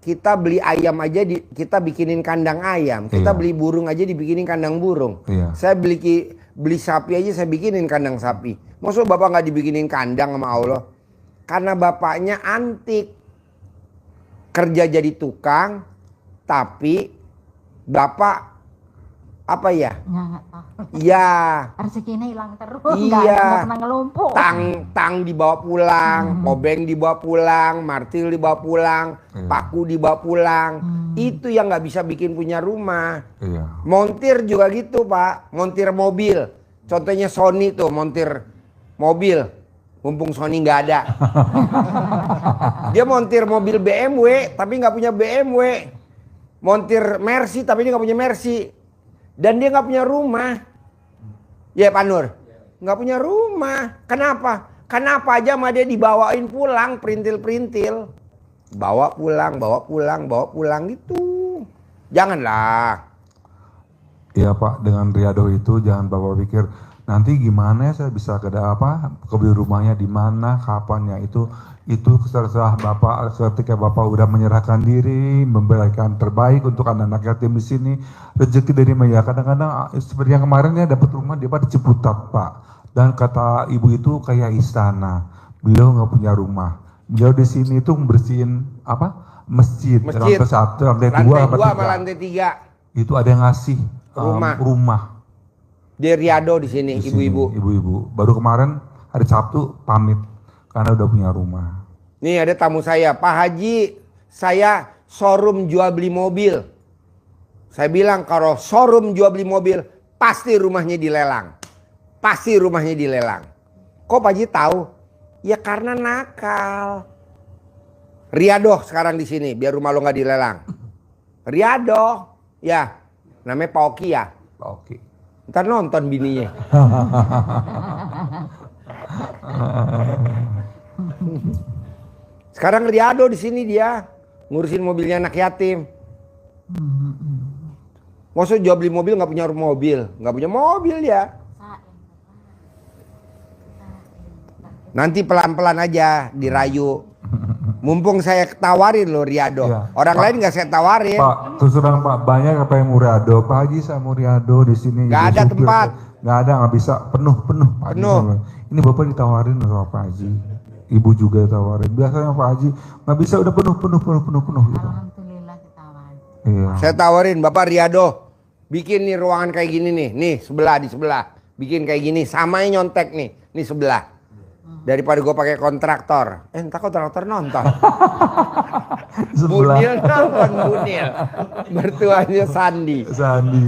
[SPEAKER 1] kita beli ayam aja kita bikinin kandang ayam. Kita beli burung aja dibikinin kandang burung. Saya beli sapi aja saya bikinin kandang sapi. Maksud Bapak nggak dibikinin kandang sama Allah? Karena Bapaknya antik. Kerja jadi tukang, tapi Bapak apa ya?
[SPEAKER 2] Nggak tahu.
[SPEAKER 1] Ya.
[SPEAKER 2] Rezekinya hilang terus.
[SPEAKER 1] Iya.
[SPEAKER 2] Nggak pernah ngelumpuk.
[SPEAKER 1] Tang dibawa pulang, obeng dibawa pulang, martil dibawa pulang, paku dibawa pulang. Itu yang nggak bisa bikin punya rumah. Montir juga gitu, Pak. Montir mobil. Contohnya Sony tuh, montir mobil. Mumpung Sony nggak ada. Dia montir mobil BMW, tapi nggak punya BMW. Montir Mercy, tapi dia nggak punya Mercy. Dan dia nggak punya rumah. Ya Pak Nur, nggak punya rumah. Kenapa? Kenapa aja sama dia dibawain pulang, perintil-perintil. Bawa pulang gitu. Janganlah.
[SPEAKER 4] Iya Pak, dengan riado itu jangan Bapak pikir nanti gimana saya bisa kebeli rumahnya di mana, kapan ya itu terserah Bapak. Ketika Bapak udah menyerahkan diri, memberikan terbaik untuk anak-anak yatim di sini, rezeki dari ya kadang-kadang seperti yang kemarin ya dapat rumah dia di Ciputat Pak, dan kata ibu itu kayak istana, beliau nggak punya rumah, beliau di sini tuh membersihin masjid. Lantai 1, lantai 2
[SPEAKER 1] sama lantai 3
[SPEAKER 4] itu ada yang ngasih rumah.
[SPEAKER 1] Di Riado di sini, ibu-ibu.
[SPEAKER 4] Ibu-ibu. Baru kemarin hari Sabtu pamit karena udah punya rumah.
[SPEAKER 1] Nih ada tamu saya, Pak Haji, saya showroom jual beli mobil. Saya bilang kalau showroom jual beli mobil pasti rumahnya dilelang. Pasti rumahnya dilelang. Kok Pak Haji tahu? Ya karena nakal. Riado sekarang di sini biar rumah lo nggak dilelang. Riado, ya namanya Pak Oki ya.
[SPEAKER 4] Pak Oki.
[SPEAKER 1] Ntar nonton bininya. Sekarang Riado di sini dia ngurusin mobilnya anak yatim. Maksud jual beli mobil nggak punya mobil, nggak punya mobil ya. Nanti pelan-pelan aja dirayu. Mumpung saya tawarin loh Riado.
[SPEAKER 4] Ya,
[SPEAKER 1] Orang
[SPEAKER 4] Pak,
[SPEAKER 1] lain nggak saya tawarin.
[SPEAKER 4] Pak, terus terang Pak, banyak apa yang mau Riado. Pak Haji saya mau Riado di sini.
[SPEAKER 1] Nggak ada
[SPEAKER 4] supir.
[SPEAKER 1] tempat.
[SPEAKER 4] Nggak ada, nggak bisa penuh Pak Haji.
[SPEAKER 1] Penuh.
[SPEAKER 4] Ini Bapak ditawarin sama Pak Haji. Ibu juga ditawarin. Biasanya Pak Haji nggak bisa, udah penuh gitu.
[SPEAKER 2] Alhamdulillah ditawarin.
[SPEAKER 4] Iya.
[SPEAKER 1] Saya tawarin Bapak Riado, bikin nih ruangan kayak gini nih di sebelah, bikin kayak gini, samanya nyontek nih sebelah. Daripada gue pakai kontraktor, entar kontraktor nonton. Bunil nonton Bunil, mertuanya Sandi.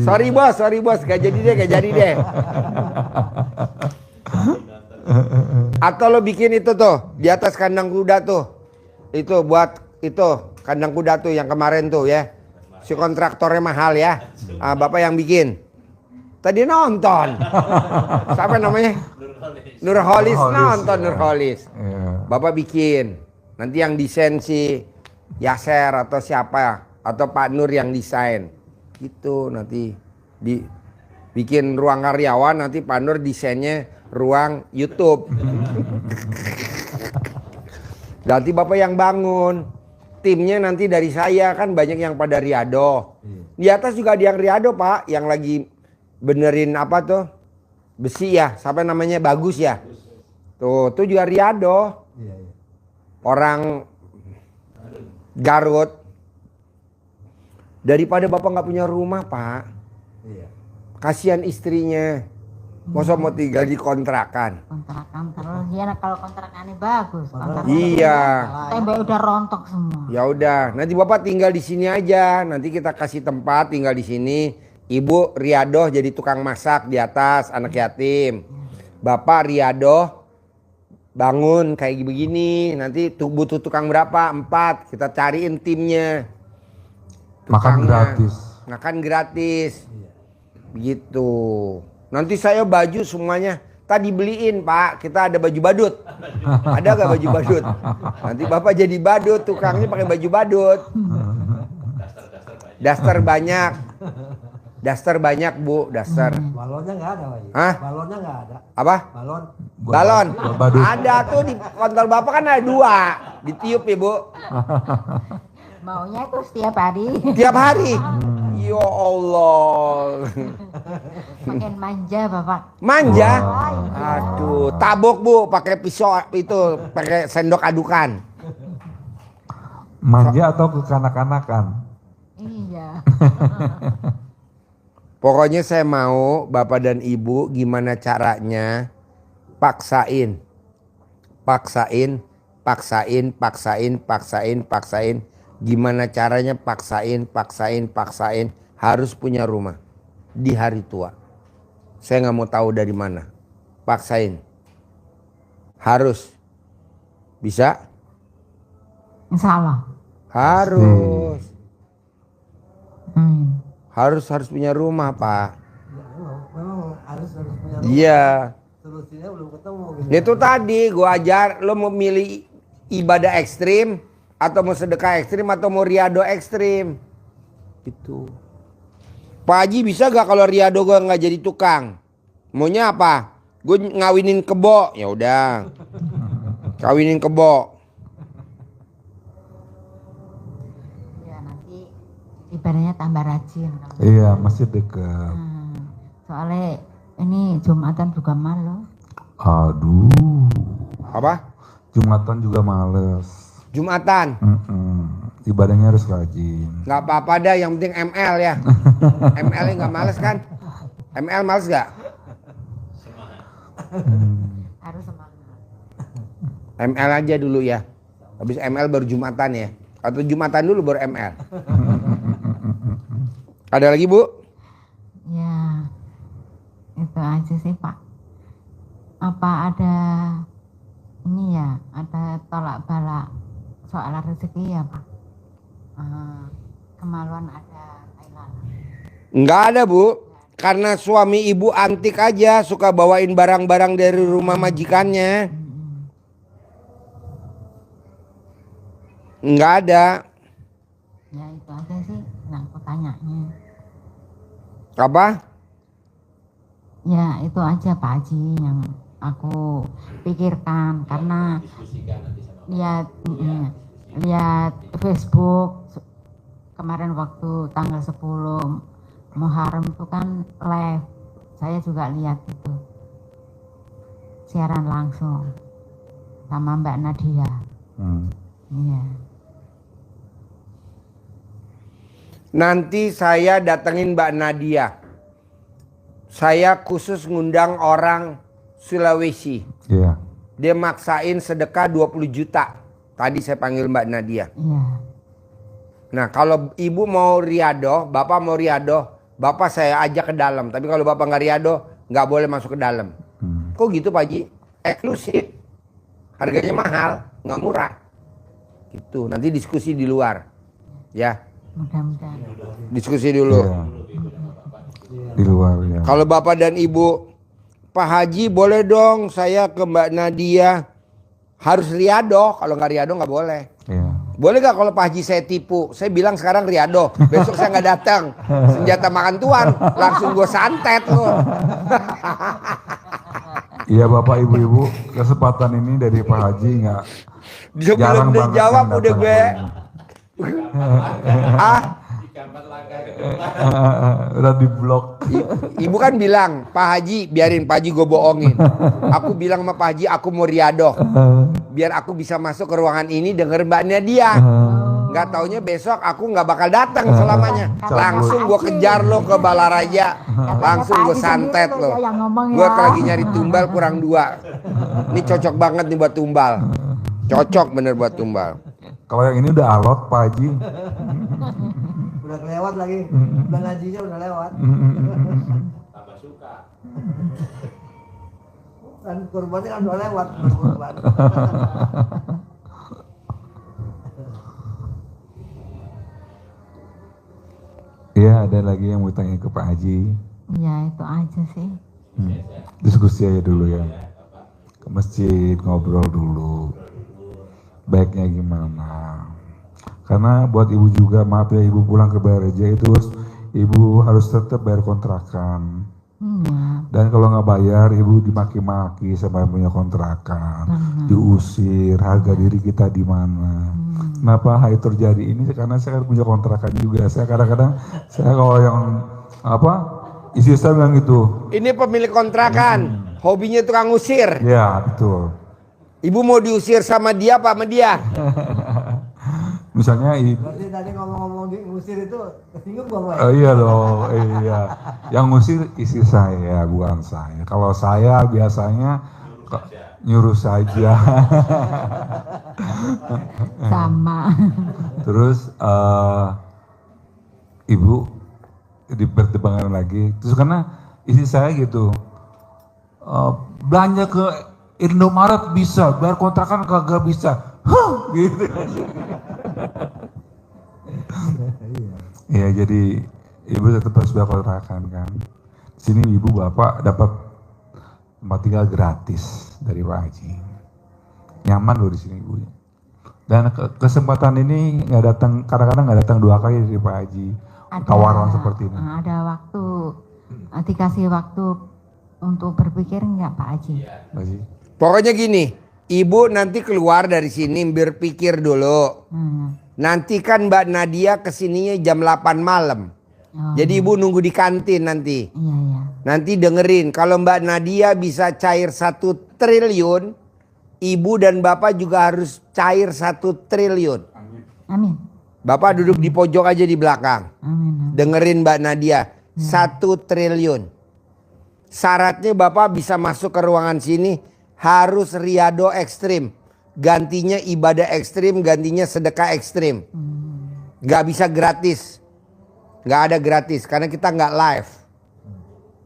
[SPEAKER 1] Sorry bos, gak jadi deh. Atau lo bikin itu tuh di atas kandang kuda tuh, itu buat itu kandang kuda tuh yang kemarin tuh ya. Si kontraktornya mahal ya. Bapak yang bikin. Tadi nonton. Siapa namanya? Nurholis nonton Nurholis. Bapak bikin. Nanti yang desain si Yaser atau siapa atau Pak Nur yang desain. Gitu nanti bikin ruang karyawan, nanti Pak Nur desainnya ruang YouTube. Nanti Bapak yang bangun. Timnya nanti dari saya, kan banyak yang pada Riado. Di atas juga ada yang Riado Pak, yang lagi benerin apa tuh besi ya, siapa namanya, Bagus ya. Tuh juga Riado. Orang Garut. Daripada Bapak nggak punya rumah Pak, kasihan istrinya. Masa mau tinggal di kontrakan?
[SPEAKER 2] Kontrakan terus ya, kalau kontrakannya bagus.
[SPEAKER 1] Iya.
[SPEAKER 2] Tembok udah rontok semua.
[SPEAKER 1] Ya udah, nanti Bapak tinggal di sini aja. Nanti kita kasih tempat tinggal di sini. Ibu Riado jadi tukang masak di atas anak yatim. Bapak Riado bangun kayak begini. Nanti butuh tukang berapa? 4. Kita cariin timnya.
[SPEAKER 4] Makan
[SPEAKER 1] Tukangnya.
[SPEAKER 4] gratis.
[SPEAKER 1] Makan gratis. Begitu. Nanti saya baju semuanya tadi beliin Pak, kita ada baju badut. Ada gak baju badut? Nanti Bapak jadi badut, tukangnya pakai baju badut. Daster banyak. Daster banyak Bu, daster.
[SPEAKER 3] Balonnya nggak ada Pak.
[SPEAKER 1] Hah?
[SPEAKER 3] Balonnya nggak ada.
[SPEAKER 1] Apa?
[SPEAKER 3] Balon.
[SPEAKER 1] Balon.
[SPEAKER 4] Badut.
[SPEAKER 1] Ada tuh di kantor Bapak kan ada 2. Ditiup ya Bu.
[SPEAKER 2] Maunya itu setiap hari.
[SPEAKER 1] Tiap hari. Ya Allah.
[SPEAKER 2] Makin manja Bapak.
[SPEAKER 1] Manja.
[SPEAKER 2] Wah.
[SPEAKER 1] Aduh, tabok Bu, pakai pisau itu, pakai sendok adukan.
[SPEAKER 4] Manja atau kekanak-kanakan?
[SPEAKER 2] Iya.
[SPEAKER 1] Pokoknya saya mau Bapak dan Ibu gimana caranya paksain. Gimana caranya paksain. Harus punya rumah di hari tua. Saya nggak mau tahu dari mana. Paksain. Harus. Bisa?
[SPEAKER 2] Insya Allah.
[SPEAKER 1] Harus.
[SPEAKER 2] Hmm.
[SPEAKER 1] Harus punya rumah, Pak.
[SPEAKER 3] Ya, memang harus punya rumah.
[SPEAKER 1] Iya.
[SPEAKER 3] Solusinya belum ketemu gitu.
[SPEAKER 1] Itu tadi gua ajar lo mau milih ibadah ekstrim atau mau sedekah ekstrim atau mau riado ekstrim. Itu. Pak Haji bisa gak kalau riado gua nggak jadi tukang? Maunya apa? Gue ngawinin kebo. Ya udah. Kawinin kebo.
[SPEAKER 2] Ya nanti ibadahnya tambah rajin.
[SPEAKER 4] Iya, masih dekat.
[SPEAKER 2] Soalnya ini Jumatan juga malu.
[SPEAKER 4] Aduh,
[SPEAKER 1] Apa?
[SPEAKER 4] Jumatan juga males.
[SPEAKER 1] Jumatan.
[SPEAKER 4] Ibadahnya harus rajin.
[SPEAKER 1] Nggak apa-apa dah, yang penting ML ya. ML nya nggak males kan? ML males gak?
[SPEAKER 2] Harus semangat.
[SPEAKER 1] ML aja dulu ya. Habis ML baru Jumatan ya. Atau Jumatan dulu baru ML. Ada lagi Bu?
[SPEAKER 2] Ya itu aja sih Pak. Apa ada ini ya, ada tolak balak soal rezeki ya Pak? Kemaluan ada Thailand.
[SPEAKER 1] Nggak ada Bu. Karena suami ibu antik aja, suka bawain barang-barang dari rumah majikannya. Nggak ada.
[SPEAKER 2] Ya itu aja sih yang aku tanyanya.
[SPEAKER 1] Apa?
[SPEAKER 2] Ya itu aja Pak Haji yang aku pikirkan karena lihat Facebook kemarin waktu tanggal 10 Muharram itu kan live, saya juga lihat itu siaran langsung sama Mbak Nadia. Iya.
[SPEAKER 1] Nanti saya datengin Mbak Nadia. Saya khusus ngundang orang Sulawesi.
[SPEAKER 4] Iya.
[SPEAKER 1] Dia maksain sedekah 20 juta. Tadi saya panggil Mbak Nadia.
[SPEAKER 2] Iya.
[SPEAKER 1] Nah kalau ibu mau riado, bapak mau riado, bapak saya ajak ke dalam. Tapi kalau bapak nggak riado, nggak boleh masuk ke dalam. Kok gitu Pak Haji? Eksklusif. Harganya mahal, nggak murah. Gitu. Nanti diskusi di luar. Ya.
[SPEAKER 2] Mudah-mudahan.
[SPEAKER 1] Diskusi dulu.
[SPEAKER 4] Iya. Di luar ya.
[SPEAKER 1] Kalau bapak dan ibu, Pak Haji boleh dong saya ke Mbak Nadia. Harus riado, kalau nggak riado nggak boleh.
[SPEAKER 4] Iya.
[SPEAKER 1] Boleh gak kalau Pak Haji saya tipu? Saya bilang sekarang riado, besok saya nggak datang. Senjata makan tuan, langsung gue santet loh.
[SPEAKER 4] Iya Bapak Ibu-ibu, kesempatan ini dari Pak Haji nggak
[SPEAKER 1] Sebelum
[SPEAKER 4] jarang
[SPEAKER 1] dia
[SPEAKER 4] banget
[SPEAKER 1] jawab
[SPEAKER 4] yang
[SPEAKER 1] udah
[SPEAKER 4] datang
[SPEAKER 1] gue.
[SPEAKER 4] ke
[SPEAKER 1] Ah,
[SPEAKER 4] udah di blok.
[SPEAKER 1] Ibu kan bilang, Pak Haji biarin Pak Haji gue bohongin. Aku bilang sama Pak Haji aku mau riado. Biar aku bisa masuk ke ruangan ini denger Mbak Nadia. Nggak taunya besok aku nggak bakal datang selamanya. Langsung gue kejar lo ke Balaraja. Langsung gue santet lo. Gue lagi nyari tumbal kurang 2. Ini cocok banget nih buat tumbal. Cocok bener buat tumbal.
[SPEAKER 4] Kalau yang ini udah alot Pak Haji.
[SPEAKER 3] Udah kelewat lagi. Bulan hajinya udah lewat.
[SPEAKER 5] Tambah suka.
[SPEAKER 3] Kan kurbannya kan udah lewat kurban.
[SPEAKER 4] Iya, ada lagi yang mau tanya ke Pak Haji.
[SPEAKER 2] Ya itu aja sih.
[SPEAKER 4] Diskusi aja dulu ya. Ke masjid, ngobrol dulu. Baiknya gimana? Karena buat ibu juga, maaf ya, ibu pulang ke Bareja itu ibu harus tetap bayar kontrakan.
[SPEAKER 2] Iya.
[SPEAKER 4] Dan kalau nggak bayar, ibu dimaki-maki sama yang punya kontrakan, diusir, harga diri kita di mana. Kenapa hal itu terjadi ini? Karena saya kan punya kontrakan juga. Saya kadang-kadang, saya kalau yang istri saya bilang gitu.
[SPEAKER 1] Ini pemilik kontrakan, hobinya tukang usir.
[SPEAKER 4] Ya betul.
[SPEAKER 1] Ibu mau diusir sama dia apa sama dia?
[SPEAKER 4] Misalnya
[SPEAKER 3] Berarti tadi ngomong-ngomong ngusir itu kesinggung gua, Pak?
[SPEAKER 4] iya dong, iya. Yang ngusir istri saya, bukan saya. Kalau saya biasanya nyuruh saja.
[SPEAKER 2] Sama.
[SPEAKER 4] Terus ibu dipertimbangkan lagi. Terus karena istri saya gitu, belanja ke Indomaret bisa, bayar kontrakan kagak bisa. Gitu. Ya jadi ibu tetap harus bayar kontrakan kan. Di sini ibu bapak dapat tempat tinggal gratis dari Pak Haji. Nyaman loh di sini ibu. Dan kesempatan ini nggak datang, kadang-kadang nggak datang 2 kali dari Pak Haji. Tawaran seperti ini.
[SPEAKER 2] Ada waktu, dikasih waktu untuk berpikir nggak Pak Haji?
[SPEAKER 4] Pak Haji.
[SPEAKER 1] Pokoknya gini, ibu nanti keluar dari sini berpikir dulu. Nanti kan Mbak Nadia kesininya jam 8 malam.
[SPEAKER 2] Oh,
[SPEAKER 1] Jadi ibu nunggu di kantin nanti.
[SPEAKER 2] iya iya.
[SPEAKER 1] Nanti dengerin, kalau Mbak Nadia bisa cair 1 triliun, ibu dan bapak juga harus cair 1 triliun.
[SPEAKER 2] Amin.
[SPEAKER 1] Bapak duduk di pojok aja di belakang.
[SPEAKER 2] Amin.
[SPEAKER 1] Dengerin Mbak Nadia, 1 triliun. Syaratnya bapak bisa masuk ke ruangan sini harus riado ekstrim. Gantinya ibadah ekstrim, gantinya sedekah ekstrim. Gak bisa gratis. Gak ada gratis karena kita gak live.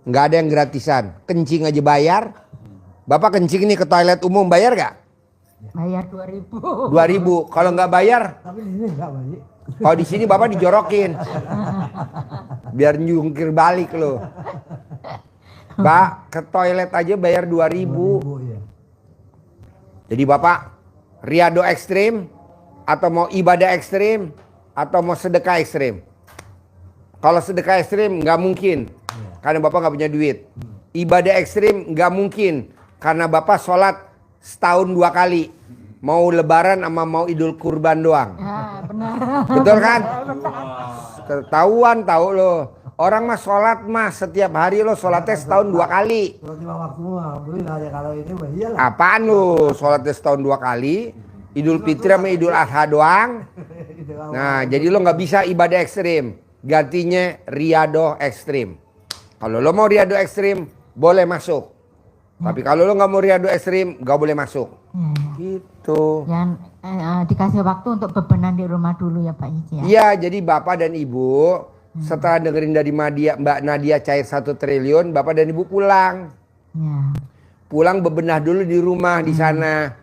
[SPEAKER 1] Gak ada yang gratisan. Kencing aja bayar. Bapak kencing nih ke toilet umum bayar gak?
[SPEAKER 2] Bayar 2.000.
[SPEAKER 1] 2.000. Kalau nggak bayar,
[SPEAKER 3] Tapi di sini enggak, Pak Haji.
[SPEAKER 1] kalau di sini bapak dijorokin, biar nyungkir balik loh. Pak ke toilet aja bayar 2.000.
[SPEAKER 3] Oh iya.
[SPEAKER 1] Jadi bapak riado ekstrim, atau mau ibadah ekstrim, atau mau sedekah ekstrim. Kalau sedekah ekstrim nggak mungkin, karena bapak nggak punya duit. Ibadah ekstrim nggak mungkin, karena bapak sholat setahun 2 kali. Mau lebaran sama mau idul kurban doang.
[SPEAKER 2] Ya, benar.
[SPEAKER 1] Betul kan? Ketahuan tahu lo. Orang mah sholat mah setiap hari lo sholatnya setahun 2 kali.
[SPEAKER 3] Kalau 5 waktu mah alhamdulillah ya, kalau ini mah iyalah.
[SPEAKER 1] Apaan lo? Sholatnya setahun 2 kali. Idul Fitri sama Idul Adha doang. Nah jadi lo nggak bisa ibadah ekstrim. Gantinya riado ekstrim. Kalau lo mau riado ekstrim boleh masuk. Tapi kalau lo nggak mau riado ekstrim nggak boleh masuk. Gitu.
[SPEAKER 2] Yang dikasih waktu untuk bebenah di rumah dulu ya Pak Haji ya.
[SPEAKER 1] Iya, jadi bapak dan ibu setelah dengerin dari Mbak Nadia cair 1 triliun, bapak dan ibu pulang.
[SPEAKER 2] Ya.
[SPEAKER 1] Pulang bebenah dulu di rumah di sana.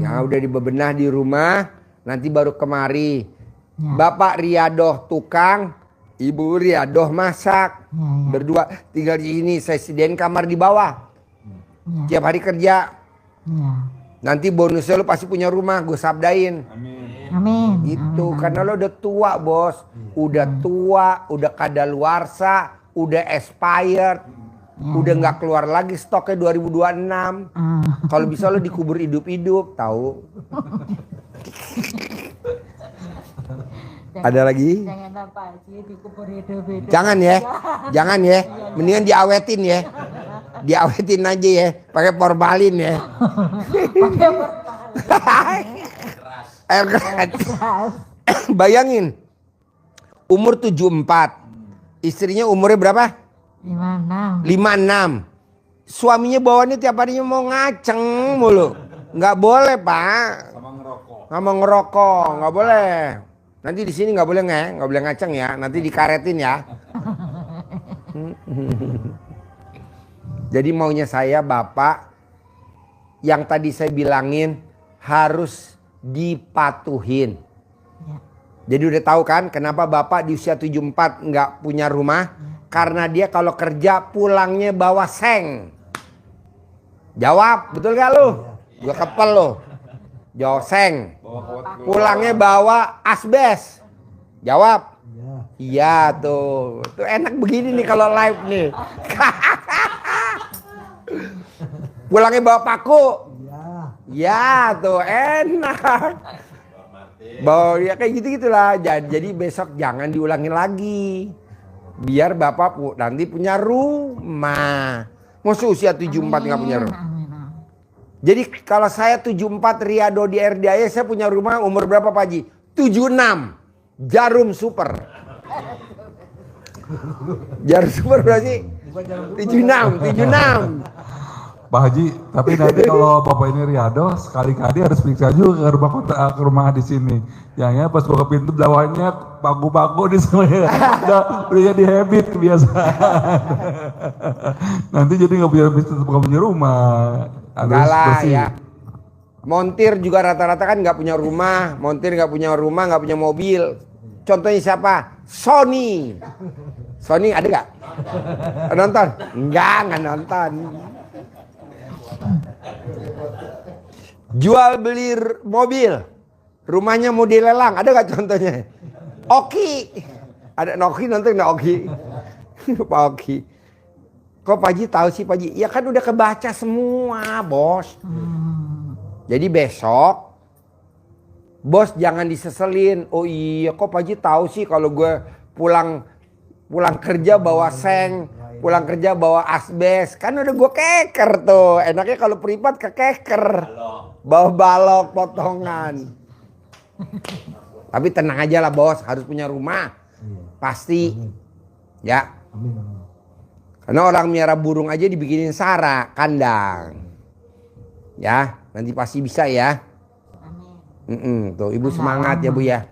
[SPEAKER 1] Ya udah dibebenah di rumah, nanti baru kemari.
[SPEAKER 2] Ya.
[SPEAKER 1] Bapak riadoh tukang, ibu riadoh masak.
[SPEAKER 2] Ya, ya.
[SPEAKER 1] Berdua tinggal di sini, saya sediain kamar di bawah.
[SPEAKER 2] Ya.
[SPEAKER 1] Tiap hari kerja.
[SPEAKER 2] Ya.
[SPEAKER 1] Nanti bonusnya lo pasti punya rumah, gue sabdain.
[SPEAKER 2] Amin.
[SPEAKER 1] Itu
[SPEAKER 2] Amin.
[SPEAKER 1] karena lo udah tua bos, udah tua, udah kadaluarsa, udah expired, udah nggak keluar lagi stoknya 2026. Kalau bisa lo dikubur hidup-hidup, tahu? Ada lagi?
[SPEAKER 2] Jangan Pak Haji dikubur hidup-hidup.
[SPEAKER 1] Jangan ya, jangan ya. Mendingan diawetin ya, diawetin aja ya, pakai formalin ya. Air keras. Bayangin, umur 74, istrinya umurnya berapa?
[SPEAKER 2] 56.
[SPEAKER 1] 56. Suaminya bawaannya tiap harinya mau ngaceng mulu. Nggak boleh pak. Nggak mau ngerokok, nggak boleh. Nanti di sini nggak boleh nggak boleh ngaceng ya. Nanti dikaretin ya. Jadi maunya saya bapak yang tadi saya bilangin harus dipatuhin.
[SPEAKER 2] Ya.
[SPEAKER 1] Jadi udah tahu kan kenapa bapak di usia 74 nggak punya rumah? Karena dia kalau kerja pulangnya bawa seng. Jawab, betul gak lu? Gua kepel lu. Jawab seng. Pulangnya bawa asbes. Jawab. Iya tuh. Tuh enak begini nih kalau live nih. Pulangnya bawa paku. Ya tuh enak. Bawa ya kayak gitu-gitulah. Jadi besok jangan diulangin lagi. Biar bapak nanti punya rumah. Masa usia 74 nggak punya rumah? Jadi kalau saya 74 Riado di RDAY, saya punya rumah umur berapa Pak Haji? 76. Jarum super. Jarum super berapa sih? 76, 76.
[SPEAKER 4] Pak Haji, tapi nanti kalau Bapak ini Riado, sekali-kali harus periksa juga ke rumah di sini. Yang pas buka pintu bawahnya paku-paku di sana. Udah jadi habit kebiasaan. Nanti jadi nggak punya rumah.
[SPEAKER 1] Enggak lah ya. Montir juga rata-rata kan nggak punya rumah. Montir nggak punya rumah, nggak punya mobil. Contohnya siapa? Sony. Sony ada nggak? Nonton? Nggak nonton. Jual beli mobil, rumahnya mau dilelang, ada gak contohnya? Oki, ada Noki nonton nggak Oki? Pak Oki, kok Pak Haji tahu sih Pak Haji? Ya kan udah kebaca semua bos. Jadi besok, bos jangan diseselin. Oh iya, kok Pak Haji tahu sih kalau gue pulang kerja bawa seng. Pulang kerja bawa asbes, kan udah gue keker tuh. Enaknya kalau privat keker, bawa balok potongan. Tapi tenang aja lah bos, harus punya rumah, pasti, ya. Karena orang miara burung aja dibikinin sarang, kandang, ya. Nanti pasti bisa ya. Tuh ibu semangat ya bu ya.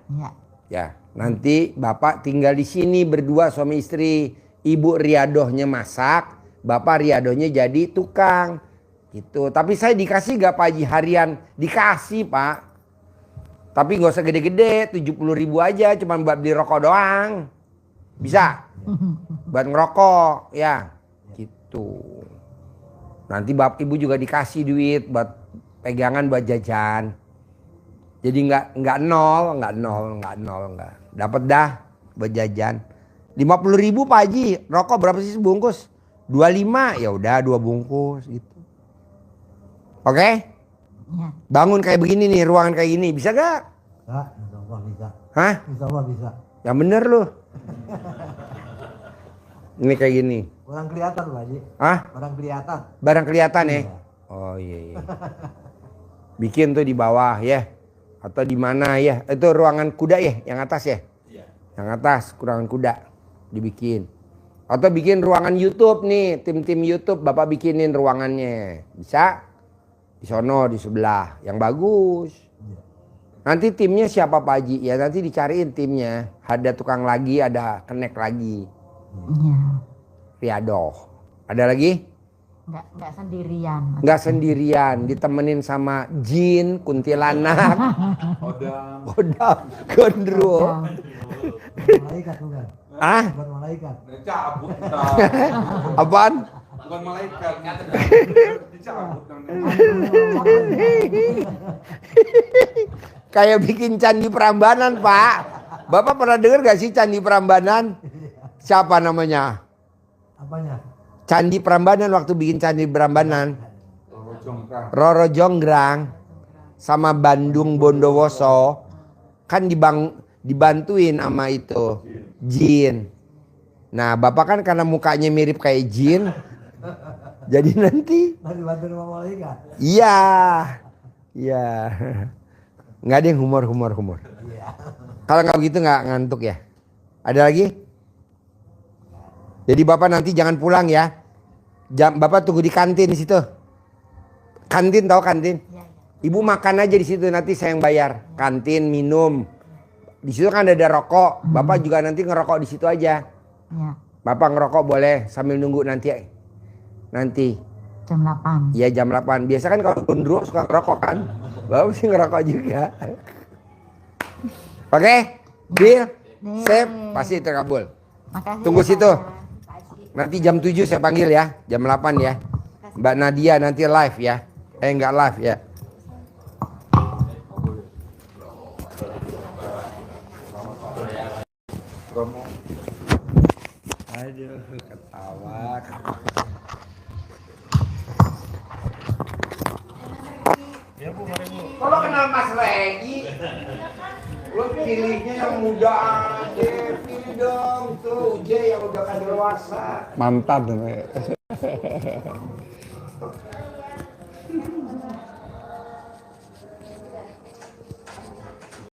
[SPEAKER 1] Ya, nanti bapak tinggal di sini berdua suami istri. Ibu riadohnya masak, bapak riadohnya jadi tukang. Gitu. Tapi saya dikasih gak Pak Haji harian? Dikasih Pak. Tapi gak usah gede-gede, 70.000 aja cuma buat beli rokok doang. Bisa? Buat ngerokok, ya. Gitu. Nanti bapak ibu juga dikasih duit buat pegangan buat jajan. Jadi nggak nol. Dapat dah buat jajan. 50.000 Pak Haji, rokok berapa sih sebungkus? 25, ya udah 2 bungkus gitu. Oke?
[SPEAKER 2] Ya.
[SPEAKER 1] Bangun kayak begini nih, ruangan kayak gini, bisa gak?
[SPEAKER 3] Insya Allah bisa.
[SPEAKER 1] Hah?
[SPEAKER 3] Insya Allah bisa.
[SPEAKER 1] Yang bener lu. Ini kayak gini.
[SPEAKER 3] Orang kelihatan Pak Haji.
[SPEAKER 1] Hah?
[SPEAKER 3] Orang kelihatan.
[SPEAKER 1] Barang kelihatan ya?
[SPEAKER 3] Iya.
[SPEAKER 1] Oh iya. Bikin tuh di bawah ya. Atau di mana ya? Itu ruangan kuda ya, yang atas ya?
[SPEAKER 5] Iya.
[SPEAKER 1] Yang atas, ruangan kuda. Dibikin. Atau bikin ruangan YouTube nih, tim-tim YouTube bapak bikinin ruangannya. Bisa? Di sono, di sebelah. Yang bagus. Nanti timnya siapa Pak Haji? Ya nanti dicariin timnya. Ada tukang lagi, ada kenek lagi.
[SPEAKER 2] Iya.
[SPEAKER 1] Riado. Ada lagi?
[SPEAKER 2] Enggak sendirian.
[SPEAKER 1] Nggak sendirian, ditemenin sama jin, kuntilanak, kodam, gondro.
[SPEAKER 3] Malaikat bukan?
[SPEAKER 1] Ah?
[SPEAKER 3] Bukan malaikat.
[SPEAKER 4] Cabut.
[SPEAKER 1] Apaan?
[SPEAKER 4] Bukan malaikat. Dicabut.
[SPEAKER 1] Kayak bikin candi Prambanan, Pak. Bapak pernah dengar gak sih candi Prambanan? Siapa namanya?
[SPEAKER 3] Apanya?
[SPEAKER 1] Candi Prambanan, waktu bikin candi Prambanan. Roro Jonggrang sama Bandung Bondowoso kan dibantuin sama itu jin. Nah bapak kan karena mukanya mirip kayak jin, jadi nanti
[SPEAKER 3] Dibantu sama malaikat.
[SPEAKER 1] iya nggak ada yang humor. Kalau nggak begitu nggak ngantuk ya. Ada lagi? Jadi bapak nanti jangan pulang ya. Bapak tunggu di kantin di situ. Kantin tahu kantin? Ibu makan aja di situ, nanti saya yang bayar. Kantin minum. Di situ kan ada rokok. Bapak juga nanti ngerokok di situ aja.
[SPEAKER 2] Ya.
[SPEAKER 1] Bapak ngerokok boleh sambil nunggu nanti.
[SPEAKER 2] Jam 8.
[SPEAKER 1] Iya jam 8. Biasa kan kalau gondro suka ngerokok kan. Bapak sih ngerokok juga. Oke? Deal?
[SPEAKER 2] Deal.
[SPEAKER 1] Sip, pasti terkabul.
[SPEAKER 2] Makasih.
[SPEAKER 1] Tunggu
[SPEAKER 2] ya,
[SPEAKER 1] situ.
[SPEAKER 2] Pak Haji.
[SPEAKER 1] Nanti jam 7 saya panggil ya, jam 8 ya. Mbak Nadia nanti live ya. Enggak live ya. Aduh, ketawa. Kalau kenal Mas Regi, lo pilihnya yang muda aja, pilih dong tuh J yang udah kadewasa.
[SPEAKER 6] Mantan.